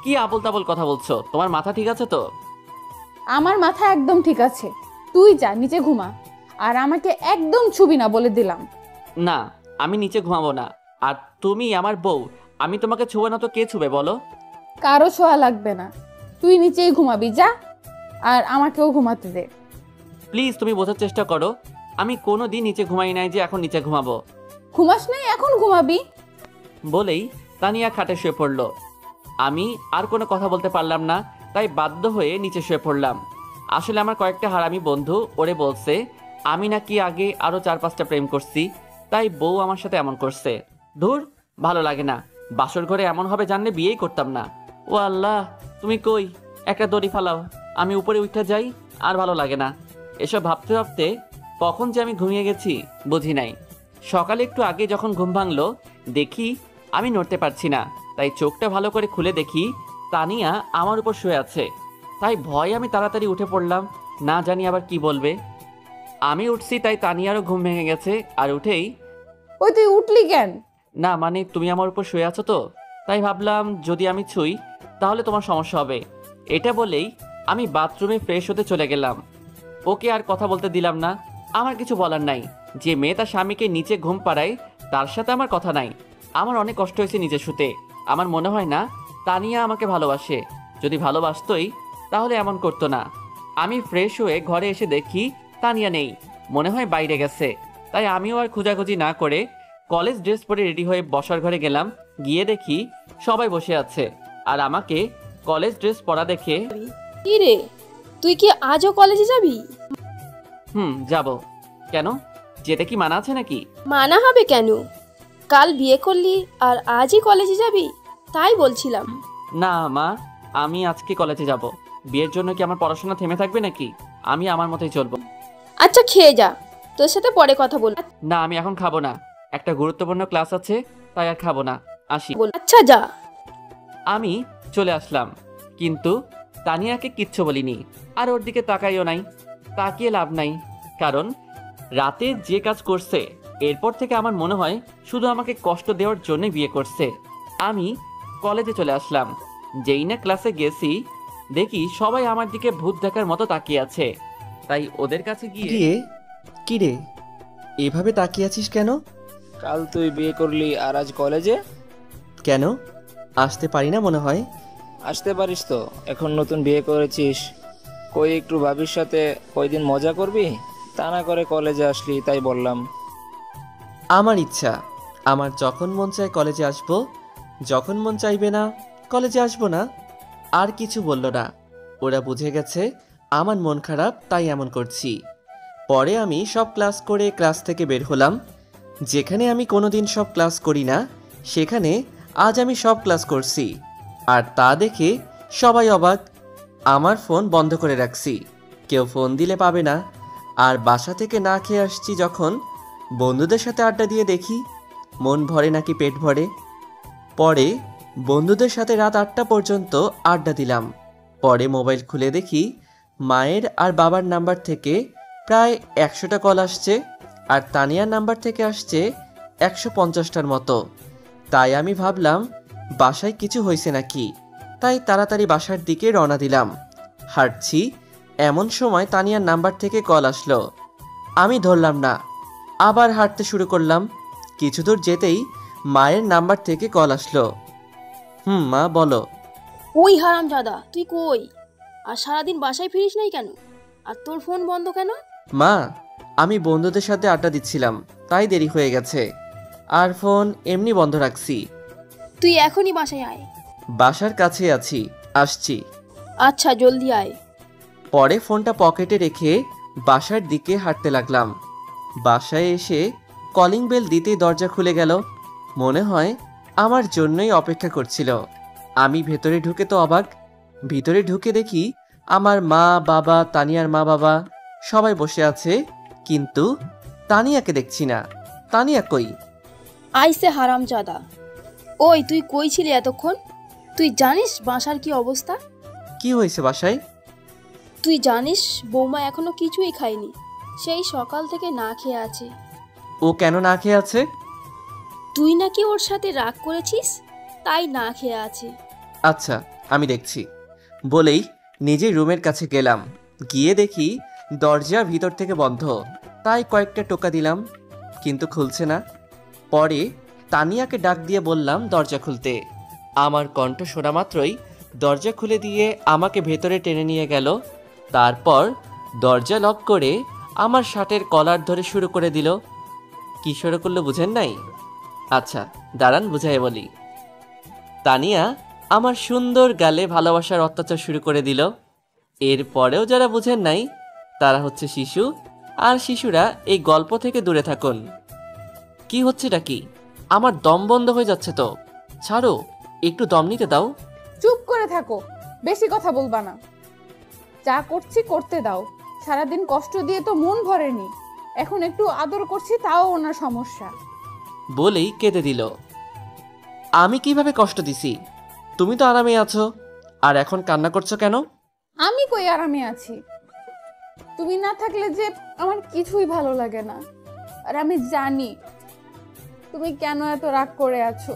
S4: কি আবল তাবল কথা বলছো? তোমার মাথা ঠিক আছে তো?
S2: আমার মাথা একদম ঠিক আছে, তুই যা নিচে ঘুমা। আর আমাকে একদম ছুবি না বলে দিলাম।
S4: না, আমি নিচে ঘুমাবো না। আর তুমি আমার বউ, আমি তোমাকে ছুবে না তো কে ছুবে বলো?
S2: কারো ছোঁয়া লাগবে না, তুই নিচেই ঘুমাবি যা। আর আমাকেও ঘুমাতে দে।
S4: প্লিজ তুমি বোঝার চেষ্টা করো, আমি কোনো দিন নিচে ঘুমাই নাই যে এখন নিচে ঘুমাবো।
S2: ঘুমাস নাই, এখন ঘুমাবি।
S4: বলেই তানিয়া খাটে শুয়ে পড়ল। আমি আর কোনো কথা বলতে পারলাম না, তাই বাধ্য হয়ে নিচে শুয়ে পড়লাম। আসলে আমার কয়েকটা হারামি বন্ধু ওরে বলছে আমি নাকি আগে আরো 4-5টা প্রেম করছি, তাই বউ আমার সাথে এমন করছে। ধুর, ভালো লাগে না। বাসর ঘরে এমন হবে জানলে বিয়েই করতাম না। ও আল্লাহ, তুমি কই? একটা দড়ি ফালাও, আমি উপরে উঠে যাই। আর ভালো লাগে না। এসব ভাবতে ভাবতে কখন যে আমি ঘুমিয়ে গেছি বুঝি নাই। সকালে একটু আগে যখন ঘুম ভাঙলো, দেখি আমি নড়তে পারছি না। তাই চোখটা ভালো করে খুলে দেখি তানিয়া আমার উপর শুয়ে আছে। তাই ভয় আমি তাড়াতাড়ি উঠে পড়লাম, না জানি আবার কি বলবে। আমি উঠছি, তাই তানিয়ারও ঘুম ভেঙে গেছে। আর উঠেই,
S2: ওই তুই উঠলি কেন?
S4: না মানে তুমি আমার উপর শুয়ে আছো তো, তাই ভাবলাম যদি আমি ছুঁই তাহলে তোমার সমস্যা হবে। এটা বলেই আমি বাথরুমে ফ্রেশ হতে চলে গেলাম। ওকে আর কথা বলতে দিলাম না। আমার কিছু বলার নাই। যে মেয়ে তার স্বামীকে নিচে ঘুম পাড়ায় তার সাথে আমার কথা নাই। আমার অনেক কষ্ট হয়েছে নিচে শুতে। আমার মনে হয় না তানিয়া আমাকে ভালোবাসে। যদি ভালোবাসতই তাহলে এমন করতো না। আমি ফ্রেশ হয়ে ঘরে এসে দেখি তানিয়া নেই, মনে হয় বাইরে গেছে। তাই আমিও আর খোঁজাখুঁজি না করে কলেজ ড্রেস পরে রেডি হয়ে বসার ঘরে গেলাম। গিয়ে দেখি সবাই বসে আছে, আর আমাকে কলেজ ড্রেস পরা দেখে,
S3: কি রে, তুই কি আজও কলেজে যাবি?
S4: যাব। কেন, যেতে কি মানা আছে নাকি?
S3: মানা হবে কেন? কাল বিয়ে করলি আর আজই কলেজে যাবি, তাই বলছিলাম।
S4: না মা, আমি আজকে কলেজে যাব। বিয়ের জন্য কি আমার পড়াশোনা থেমে থাকবে নাকি? আমি আমার মতোই চলবো।
S3: আচ্ছা খেয়ে যা, তোর সাথে পরে কথা বল।
S4: না, আমি এখন খাবো না। একটা গুরুত্বপূর্ণ ক্লাস আছে, তাই আর খাবো না। আসি।
S3: আচ্ছা যা।
S4: আমি চলে আসলাম, কিন্তু তানিয়াকে কিচ্ছু বলিনি। আর ওর দিকে তাকাইও নাই। তাকিয়ে লাভ নাই, কারণ রাতে যে কাজ করছে এরপর থেকে আমার মনে হয় শুধু আমাকে কষ্ট দেওয়ার জন্য বিয়ে করছে। আমি কলেজে চলে আসলাম। যেই না ক্লাসে গেছি দেখি সবাই আমার দিকে ভূত দেখার মতো তাকিয়ে আছে। তাই ওদের কাছে গিয়ে
S1: গিয়ে কি রে, এভাবে তাকিয়ে আছিস কেন?
S6: কাল তুই বিয়ে করলি আর আজ কলেজে?
S1: কেন আসতে পারি না মনে হয়?
S6: আসতে পারিস তো, এখন নতুন বিয়ে করেছিস। কই একটু ভাবির সাথে কয়দিন মজা করবি, তা না করে কলেজে আসলি, তাই বললাম।
S1: আমার ইচ্ছা, আমার যখন মন চায় কলেজে আসবো, যখন মন চাইবে না কলেজে আসবো না। আর কিছু বলল না। ওরা বুঝে গেছে আমার মন খারাপ, তাই এমন করছি। পরে আমি সব ক্লাস করে ক্লাস থেকে বের হলাম। যেখানে আমি কোনোদিন সব ক্লাস করি না সেখানে আজ আমি সব ক্লাস করছি। আর তা দেখে সবাই অবাক। আমার ফোন বন্ধ করে রাখছি, কেউ ফোন দিলে পাবে না। আর বাসা থেকে না খেয়ে আসছি যখন, বন্ধুদের সাথে আড্ডা দিয়ে দেখি মন ভরে নাকি পেট ভরে। পরে বন্ধুদের সাথে রাত 8টা পর্যন্ত আড্ডা দিলাম। পরে মোবাইল খুলে দেখি মায়ের আর বাবার নাম্বার থেকে প্রায় 100টা কল আসছে, আর তানিয়ার নাম্বার থেকে আসছে 150টার মতো। তাই আমি ভাবলাম বাসায় কিছু হয়েছে নাকি, তাই তাড়াতাড়ি বাসার দিকে রওনা দিলাম। হাঁটছি, এমন সময় তানিয়ার নাম্বার থেকে কল আসলো। আমি ধরলাম না, আবার হাঁটতে শুরু করলাম। কিছু দূর যেতেই মায়ের নাম্বার থেকে কল আসলো। মা বলো।
S3: ওই হারামজাদা, তুই কই? আর সারাদিন বাসায় ফিরিস নাই কেন? আর তোর ফোন বন্ধ কেন?
S1: মা, আমি বন্ধুদের সাথে আড্ডা দিচ্ছিলাম, তাই দেরি হয়ে গেছে। আর ফোন এমনি বন্ধ রাখছি।
S3: তুই এখনই বাসায় আয়।
S1: বাসার কাছে আছি, আসছি।
S3: আচ্ছা, জলদি আয়।
S1: পরে ফোনটা পকেটে রেখে বাসার দিকে হাঁটতে লাগলাম। বাসায় এসে কলিং বেল দিতেই দরজা খুলে গেল। মনে হয় আমার জন্যই অপেক্ষা করছিল। আমি ভেতরে ঢুকে তো অবাক। ভিতরে ঢুকে দেখি আমার মা বাবা, তানিয়ার মা বাবা সবাই বসে আছে, কিন্তু তানিয়াকে দেখছি না। তানিয়া কই?
S3: আইসে হারামজাদা। ওই তুই কই ছিলি এতক্ষণ? তুই জানিস বাসার কি অবস্থা?
S1: কি হয়েছে বাসায়?
S3: তুই জানিস বৌমা এখনো কিছুই খায়নি, সেই সকাল থেকে না খেয়ে আছে।
S1: ও কেন না খেয়ে আছে?
S3: তুই নাকি ওর সাথে রাগ করেছিস, তাই না খেয়ে আছে।
S1: আচ্ছা, আমি দেখছি বলেই নিজেই রুমের কাছে গেলাম। গিয়ে দেখি দরজা ভিতর থেকে বন্ধ। তাই কয়েকটা টোকা দিলাম, কিন্তু খুলছে না। পরে তানিয়াকে ডাক দিয়ে বললাম দরজা খুলতে। আমার কণ্ঠ শোনা মাত্রই দরজা খুলে দিয়ে আমাকে ভেতরে টেনে নিয়ে গেল। তারপর দরজা লক করে আমার শার্টের কলার ধরে শুরু করে দিল। কি শুরু করলো বুঝেন নাই? আচ্ছা দাঁড়ান বুঝাই বলি। তানিয়া আমার সুন্দর গালে ভালোবাসার অত্যাচার শুরু করে দিল। এরপরেও যারা বুঝেন নাই তারা হচ্ছে শিশু, আর শিশুরা এই গল্প থেকে দূরে থাকুন। কি হচ্ছেটা কি? আমার দম বন্ধ হয়ে যাচ্ছে তো, ছাড়ো, একটু দম নিতে দাও।
S2: চুপ করে থাকো, বেশি কথা বলবা না। যা করছি করতে দাও। সারাদিন কষ্ট দিয়ে তো মন ভরেনি, এখন একটু আদর করছি তাও ওনার সমস্যা।
S1: বলেই কেঁদে দিল। আমি কিভাবে কষ্ট দিছি? তুমি তো আরামে আছো, আর এখন কান্না করছো কেন?
S2: আমি কই আরামে আছি? তুমি না থাকলে যে আমার কিছুই ভালো লাগে না। আর আমি জানি তুমি কেন এত রাগ করে আছো।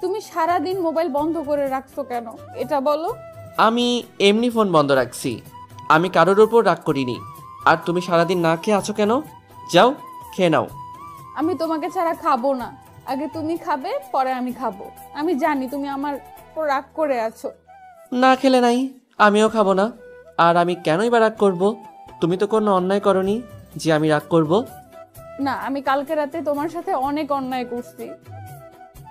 S2: তুমি সারাদিন মোবাইল বন্ধ করে রাখছো কেন, এটা বলো।
S1: আমি এমনি ফোন বন্ধ রাখছি, আমি কারোর ওপর রাগ করিনি। আর তুমি সারাদিন না খেয়ে আছো কেন? যাও খেয়ে নাও।
S2: আমি তোমাকে ছাড়া খাবো না, আগে তুমি খাবে পরে আমি খাবো। আমি জানি তুমি আমার উপর রাগ করে আছো।
S1: না খেলে নাই, আমিও খাবো না। আর আমি কেনই বা রাগ করবো? তুমি তো কোনো অন্যায় করনি যে আমি রাগ করব।
S2: না, আমি কালকে রাতে তোমার সাথে অনেক অন্যায় করছি।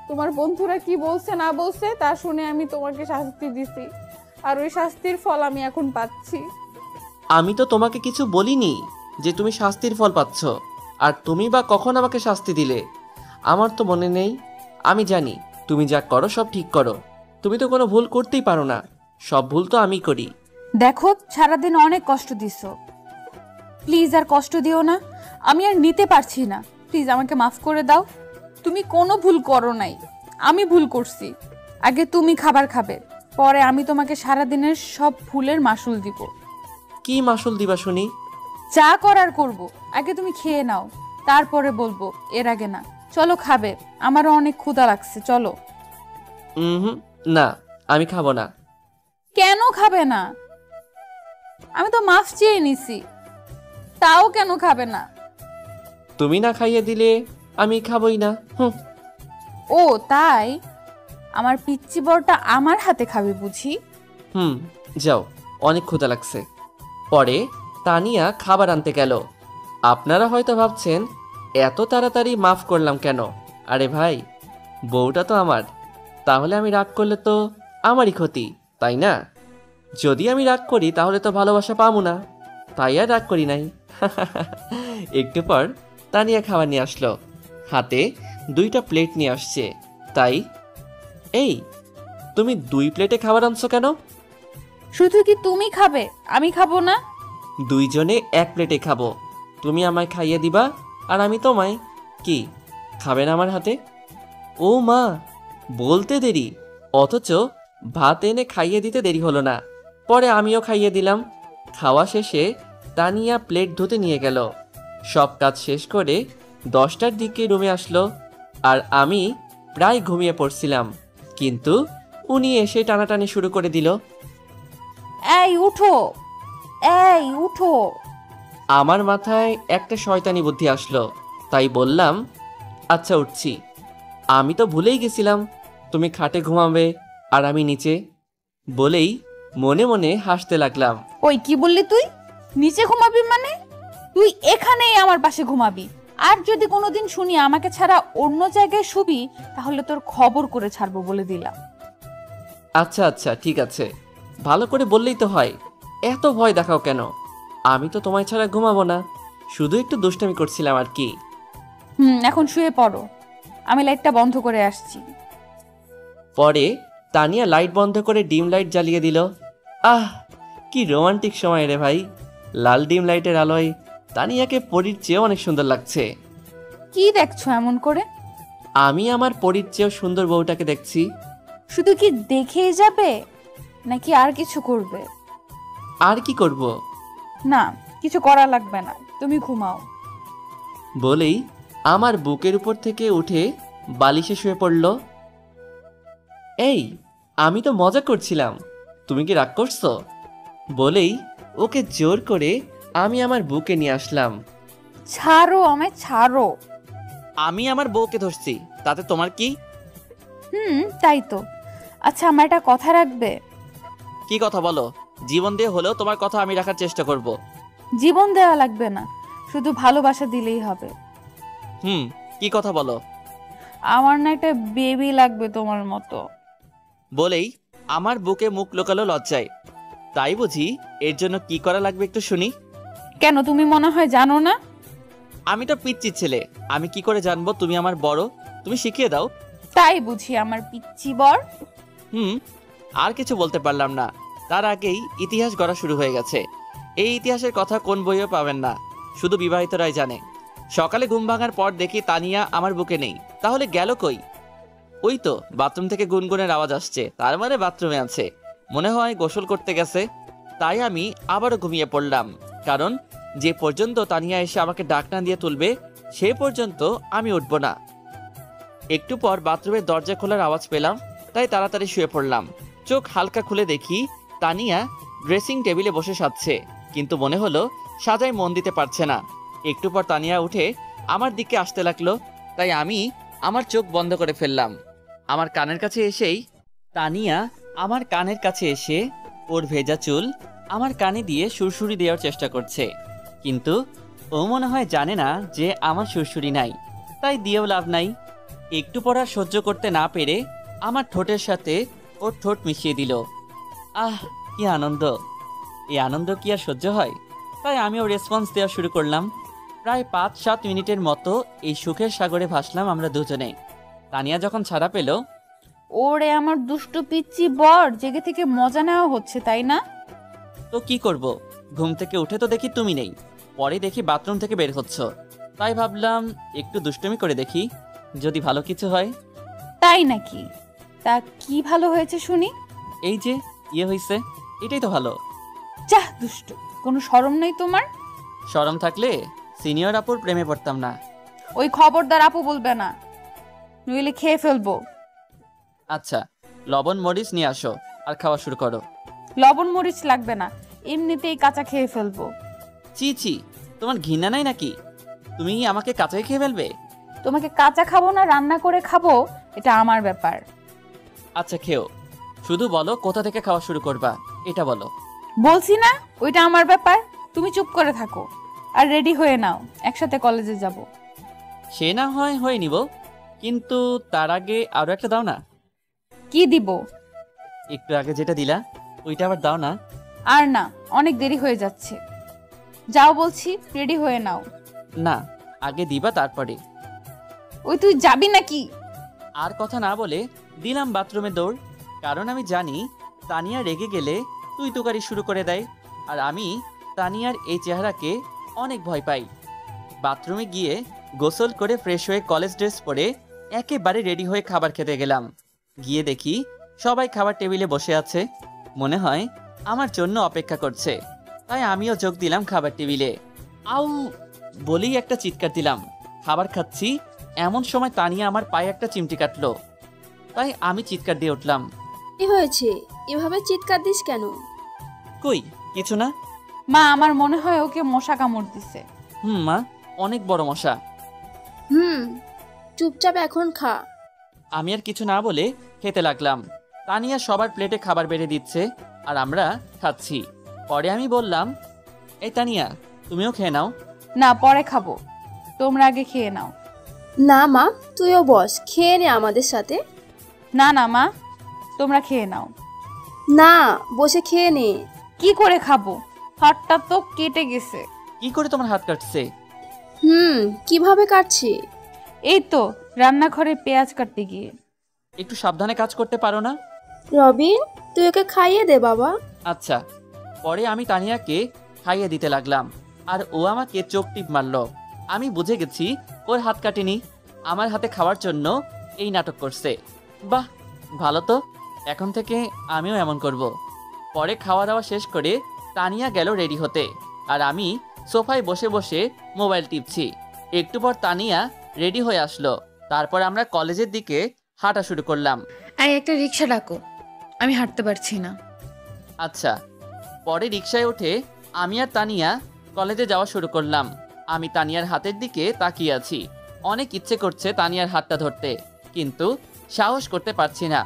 S2: তোমার বন্ধুরা কি বলছে না বলছে তা শুনে আমি তোমাকে শাস্তি দিছি, আর ওই শাস্তির ফল আমি এখন পাচ্ছি।
S1: আমি তো তোমাকে কিছু বলিনি যে তুমি শাস্তির ফল পাচ্ছ। আর তুমি বা কখন আমাকে শাস্তি দিলে? আমার তো মনে নেই। আমি জানি তুমি যা করো সব ঠিক করো। তুমি তো কোনো ভুল করতেই পারো না, সব ভুল তো আমি করি।
S2: দেখো, সারাদিন অনেক কষ্ট দিছো, প্লিজ আর কষ্ট দিও না। আমি আর নিতে পারছি না, প্লিজ আমাকে মাফ করে দাও। তুমি কোনো ভুল করো নাই, আমি ভুল করছি। আগে তুমি খাবার খাবে, পরে আমি তোমাকে সারাদিনের সব ভুলের মাসুল দিব।
S1: কি মাসুল দিবা শুনি?
S2: যা করার করব, আগে তুমি খেয়ে নাও, তারপরে বলবো, এর আগে না। চলো খাবে, আমারও অনেক ক্ষুধা লাগছে, চলো।
S1: হুম, না, আমি খাবো না।
S2: কেন খাবে না? আমি তো মাফ চেয়ে নিছি, তাও কেন খাবে না?
S1: তুমি না খাইয়ে দিলে আমি খাবোই না। হুম।
S2: ও তাই, আমার পিচ্চি বরটা আমার হাতে খাবে বুঝি?
S1: হুম, যাও, অনেক ক্ষুধা লাগছে। পরে তানিয়া খাবার আনতে গেল। আপনারা হয়তো ভাবছেন এত তাড়াতাড়ি মাফ করলাম কেন? আরে ভাই, বউটা তো আমার, তাহলে আমি রাগ করলে তো আমারই ক্ষতি, তাই না? যদি আমি রাগ করি তাহলে তো ভালোবাসা পাবো না, তাই আর রাগ করি নাই। একটু পর তানিয়া খাবার নিয়ে আসলো, হাতে 2টা প্লেট নিয়ে আসছে। তাই, এই, তুমি 2 প্লেটে খাবার আনছো কেন?
S2: শুধু কি তুমি খাবে, আমি খাবো না?
S1: দুইজনে 1 প্লেটে খাবো। তুমি আমায় খাইয়ে দিবা আর আমি তোমায়। কি খাবেন আমার হাতে? ও মা, বলতে দেরি, অথচ ভাত এনে খাইয়ে দিতে দেরি হলো না। পরে আমিও খাইয়ে দিলাম। খাওয়া শেষে তানিয়া প্লেট ধুতে নিয়ে গেল। সব কাজ শেষ করে 10টার দিকে রুমে আসলো, আর আমি প্রায় ঘুমিয়ে পড়ছিলাম, কিন্তু উনি এসে টানাটানি শুরু করে দিল।
S2: এই উঠো, এই উঠো।
S1: আমার মাথায় একটা শয়তানি বুদ্ধি আসলো, তাই বললাম, আচ্ছা উঠছি। আমি তো ভুলেই গেছিলাম তুমি খাটে ঘুমাবে আর আমি নিচে, বলেই মনে মনে হাসতে লাগলাম।
S2: ওই কি বললি তুই? নিচে ঘুমাবি মানে? তুই এখানেই আমার পাশে ঘুমাবি, আর যদি কোনোদিন শুনি আমাকে ছাড়া অন্য জায়গায় শুবি, তাহলে তোর খবর করে ছাড়বো বলে দিলাম।
S1: আচ্ছা আচ্ছা, ঠিক আছে, ভালো করে বললেই তো হয়, এত ভয় দেখাও কেন? আমি তো তোমায় ছাড়া ঘুমাবো না, শুধু একটু দুষ্টামি করছিলাম আর কি।
S2: এখন শুয়ে পড়ো, আমি লাইটটা বন্ধ করে আসছি।
S1: পরে তানিয়া লাইট বন্ধ করে ডিম লাইট জ্বালিয়ে দিল। আহ, কি রোমান্টিক সময় রে ভাই! লাল ডিম লাইটের আলোয় তানিয়াকে পরীর চেয়েও অনেক সুন্দর লাগছে।
S2: কি দেখছো এমন করে?
S1: আমি আমার পরীর চেয়েও সুন্দর বউটাকে দেখছি।
S2: শুধু কি দেখেই যাবে, নাকি আর কিছু করবে?
S1: আর কি করব?
S2: না, কিছু করা লাগবে না, তুমি ঘুমাও।
S1: বলেই আমার বুকের উপর থেকে উঠে বালিশে শুয়ে পড়ল। এই, আমি তো মজা করছিলাম, তুমি কি রাগ করছো? বলেই ওকে জোর করে আমি আমার বুকে নিয়ে আসলাম।
S2: ছাড়ো আমায়, ছাড়ো।
S7: আমি আমার বউকে ধরছি, তাতে তোমার কি?
S2: তাই তো। আচ্ছা, আমার একটা কথা রাখবে?
S7: কি কথা বলো? জীবন দিয়ে হলেও তোমার কথা আমি রাখার চেষ্টা করব।
S2: জীবন দেওয়া লাগবে না, শুধু ভালোবাসা দিলেই হবে।
S7: কি কথা বলো?
S2: আমার না একটা বেবি লাগবে তোমার মতো।
S7: বলেই আমার বুকে মুখ লুকালো লজ্জায়। তাই বুঝি? এর জন্য কি করা লাগবে একটু শুনি।
S2: কেন, তুমি মনে হয় জানো না?
S7: আমি তো পিচ্চির ছেলে, আমি কি করে জানবো তুমি আমার বড়? তুমি শিখিয়ে দাও।
S2: তাই বুঝি আমার পিচ্চি বর?
S7: আর কিছু বলতে পারলাম না, তার আগেই ইতিহাস গড়া শুরু হয়ে গেছে। এই ইতিহাসের কথা কোন বইও পাবেন না, শুধু বিবাহিতরাই জানে। সকালে ঘুম ভাঙার পর দেখি তানিয়া আমার বুকে নেই, তাহলে গেল কই? ওই তো বাথরুম থেকে গুনগুনের আওয়াজ আসছে, তার মানে বাথরুমে আছে, মনে হয় গোসল করতে গেছে। তাই আমি আবারও ঘুমিয়ে পড়লাম, কারণ যে পর্যন্ত তানিয়া এসে আমাকে ডাক না দিয়ে তুলবে সে পর্যন্ত আমি উঠব না। একটু পর বাথরুমের দরজা খোলার আওয়াজ পেলাম, তাই তাড়াতাড়ি শুয়ে পড়লাম। চোখ হালকা খুলে দেখি তানিয়া ড্রেসিং টেবিলে বসে সাজছে, কিন্তু মনে হলো সাজায় মন দিতে পারছে না। একটু পর তানিয়া উঠে আমার দিকে আসতে লাগলো, তাই আমি আমার চোখ বন্ধ করে ফেললাম। আমার কানের কাছে এসেই তানিয়া আমার কানের কাছে এসে ওর ভেজা চুল আমার কানে দিয়ে সুরসুরি দেওয়ার চেষ্টা করছে, কিন্তু ও মনে হয় জানে না যে আমার সুরসুরি নাই, তাই দিয়েও লাভ নাই। একটু পর আর সহ্য করতে না পেরে আমার ঠোঁটের সাথে ওর ঠোঁট মিশিয়ে দিল। আহ, কি আনন্দ! এই আনন্দ কি আর সহ্য হয়? তাই আমিও রেসপন্স দেওয়া শুরু করলাম। প্রায় 5-7 মিনিটের মতো এই সুখের সাগরে ভাসলাম আমরা দুজনে। তানিয়া যখন ছাড়া পেল,
S2: ওরে আমার দুষ্টু পিচ্চি বর, জেগে থেকে মজা নেওয়া হচ্ছে তাই না?
S7: তো কি করব? ঘুম থেকে উঠে তো দেখি তুমি নেই, পরে দেখি বাথরুম থেকে বের হচ্ছ, তাই ভাবলাম একটু দুষ্টুমি করে দেখি, যদি ভালো কিছু হয়।
S2: তাই নাকি? তা কি ভালো হয়েছে শুনি?
S7: এই যে হয়েছে, এটাই তো ভালো।
S2: যাহ দুষ্টু, কোনো শরম নেই তোমার?
S7: শরম থাকলে সিনিয়র আপুর প্রেমে পড়তাম না।
S2: ওই খবরদার আপু বলবে না, নইলে খেয়ে ফেলবো।
S7: আচ্ছা, লবণ মরিচ নিয়ে আসো আর খাওয়া শুরু করো।
S2: লবণ মরিচ লাগবে না, এমনিতেই কাঁচা খেয়ে ফেলবো।
S7: ছি ছি, তোমার ঘৃণা নাই নাকি? তুমি আমাকে কাঁচাই খেয়ে ফেলবে?
S2: তোমাকে কাঁচা খাবো না রান্না করে খাবো, এটা আমার ব্যাপার।
S7: আচ্ছা খেও, শুধু বলো কোথা থেকে খাওয়া শুরু করবা, এটা বলো।
S2: বলছি না ওইটা আমার ব্যাপার, তুমি চুপ করে থাকো আর রেডি হয়ে নাও, একসাথে কলেজে যাব।
S7: সে না হয় হয়ে নিব, কিন্তু তার আগে আরো একটা দাও না।
S2: কি দিব?
S7: একটু আগে যেটা দিলা ওইটা আবার দাও না।
S2: আর না, অনেক দেরি হয়ে যাচ্ছে। যাও বলছি, রেডি হয়ে নাও।
S7: না, আগে দিবা তারপরে।
S2: ওই তুই যাবি নাকি?
S7: আর কথা না বলে দিলাম বাথরুমে দৌড়, কারণ আমি জানি তানিয়া রেগে গেলে তুই তুকারি শুরু করে দেয়, আর আমি তানিয়ার এই চেহারাকে অনেক ভয় পাই। বাথরুমে গিয়ে গোসল করে ফ্রেশ হয়ে কলেজ ড্রেস পরে একেবারে রেডি হয়ে খাবার খেতে গেলাম। গিয়ে দেখি সবাই খাবার টেবিলে বসে আছে, মনে হয় আমার জন্য অপেক্ষা করছে, তাই আমিও যোগ দিলাম খাবার টেবিলে। আউ বলেই একটা চিৎকার দিলাম। খাবার খাচ্ছি এমন সময় তানিয়া আমার পায়ে একটা চিমটি কাটলো, তাই আমি চিৎকার দিয়ে উঠলাম।
S3: কি হয়েছে? এভাবে চিৎকার দিস কেন?
S7: কই কিছু না।
S2: মা, আমার মনে হয় ওকে মশা কামড় দিছে।
S7: মা, অনেক বড় মশা।
S3: চুপচাপ এখন খা।
S7: আমি আর কিছু না বলে খেতে লাগলাম। তানিয়া সবার প্লেটে খাবার বেড়ে দিচ্ছে আর আমরা খাচ্ছি। পরে আমি বললাম, এই তানিয়া তুমিও খেয়ে নাও।
S2: না, পরে খাবো, তোমরা আগে খেয়ে নাও।
S3: না মা, তুইও বস, খেয়ে নে আমাদের সাথে।
S2: না না মা, তোমরা খেয়ে নাও।
S3: না, বসে খেয়ে নে।
S2: কি করে খাবো? হাতটা তো কেটে গেছে।
S7: কি করে তোমার হাত কাটছে?
S3: কিভাবে কাটছে?
S2: এই তো রান্নাঘরে পেঁয়াজ কাটতে গিয়ে।
S7: একটু সাবধানে কাজ করতে পারো না?
S3: রবিন, তুই ওকে খাইয়ে দে বাবা।
S7: আচ্ছা। পরে আমি তানিয়াকে খাইয়ে দিতে লাগলাম, আর ও আমাকে চোখ টিপ মারলো। আমি বুঝে গেছি ওর হাত কাটেনি, আমার হাতে খাওয়ার জন্য এই নাটক করছে। বাহ, ভালো তো, এখন থেকে আমিও এমন করব। পরে খাওয়া দাওয়া শেষ করে তানিয়া গেল রেডি হতে, আর আমি সোফায় বসে বসে মোবাইল টিপছি। একটু পর তানিয়া রেডি হয়ে আসলো, তারপর আমরা কলেজের দিকে হাঁটা শুরু করলাম।
S2: একটা রিক্সা ডাকো, আমি হাঁটতে পারছি না।
S7: আচ্ছা। পরে রিকশায় উঠে আমি আর তানিয়া কলেজে যাওয়া শুরু করলাম। আমি তানিয়ার হাতের দিকে তাকিয়ে আছি, অনেক ইচ্ছে করছে তানিয়ার হাতটা ধরতে, কিন্তু সাহস করতে পারছি না।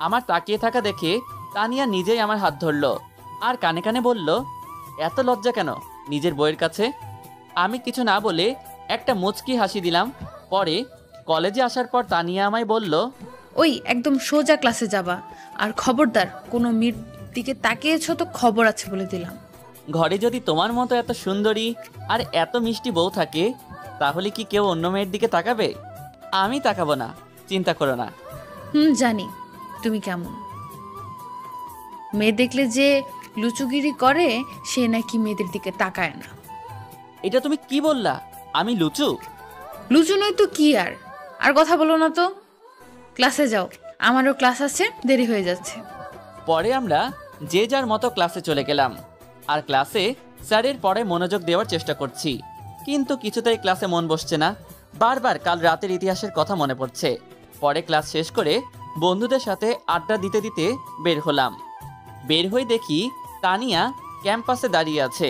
S7: আমার তাকিয়ে থাকা দেখে তানিয়া নিজেই আমার হাত ধরলো আর কানে কানে বলল, এত লজ্জা কেন নিজের বইয়ের কাছে? আমি কিছু না বলে একটা মুচকি হাসি দিলাম। পরে কলেজে আসার পর তানিয়া আমায় বলল,
S8: ওই একদম সোজা ক্লাসে যাবা, আর খবরদার কোনো মেয়ের দিকে তাকিয়েছো তো খবর আছে বলে দিলাম।
S7: ঘরে যদি তোমার মতো এত সুন্দরী আর এত মিষ্টি বউ থাকে, তাহলে কি কেউ অন্য মেয়ের দিকে তাকাবে? আমি তাকাবো না, চিন্তা করো না।
S8: জানি তুমি কেমন। মেয়ে দেখলে যে লুচুগিরি করে সে নাকি মেয়েদের দিকে তাকায় না।
S7: এটা তুমি কি বললা? আমি লুচু?
S8: লুচু নয় তো কি। আর কথা বলো না তো, ক্লাসে যাও, আমারও ক্লাস আছে, দেরি হয়ে যাচ্ছে।
S7: পরে আমরা যে যার মতো ক্লাসে চলে গেলাম, আর ক্লাসে স্যারের পরে মনোযোগ দেওয়ার চেষ্টা করছি, কিন্তু কিছুতেই ক্লাসে মন বসছে না। বারবার কাল রাতের ইতিহাসের কথা মনে পড়ছে। পরে ক্লাস শেষ করে বন্ধুদের সাথে আড্ডা দিতে দিতে বের হলাম। বের হয়ে দেখি তানিয়া ক্যাম্পাসে দাঁড়িয়ে আছে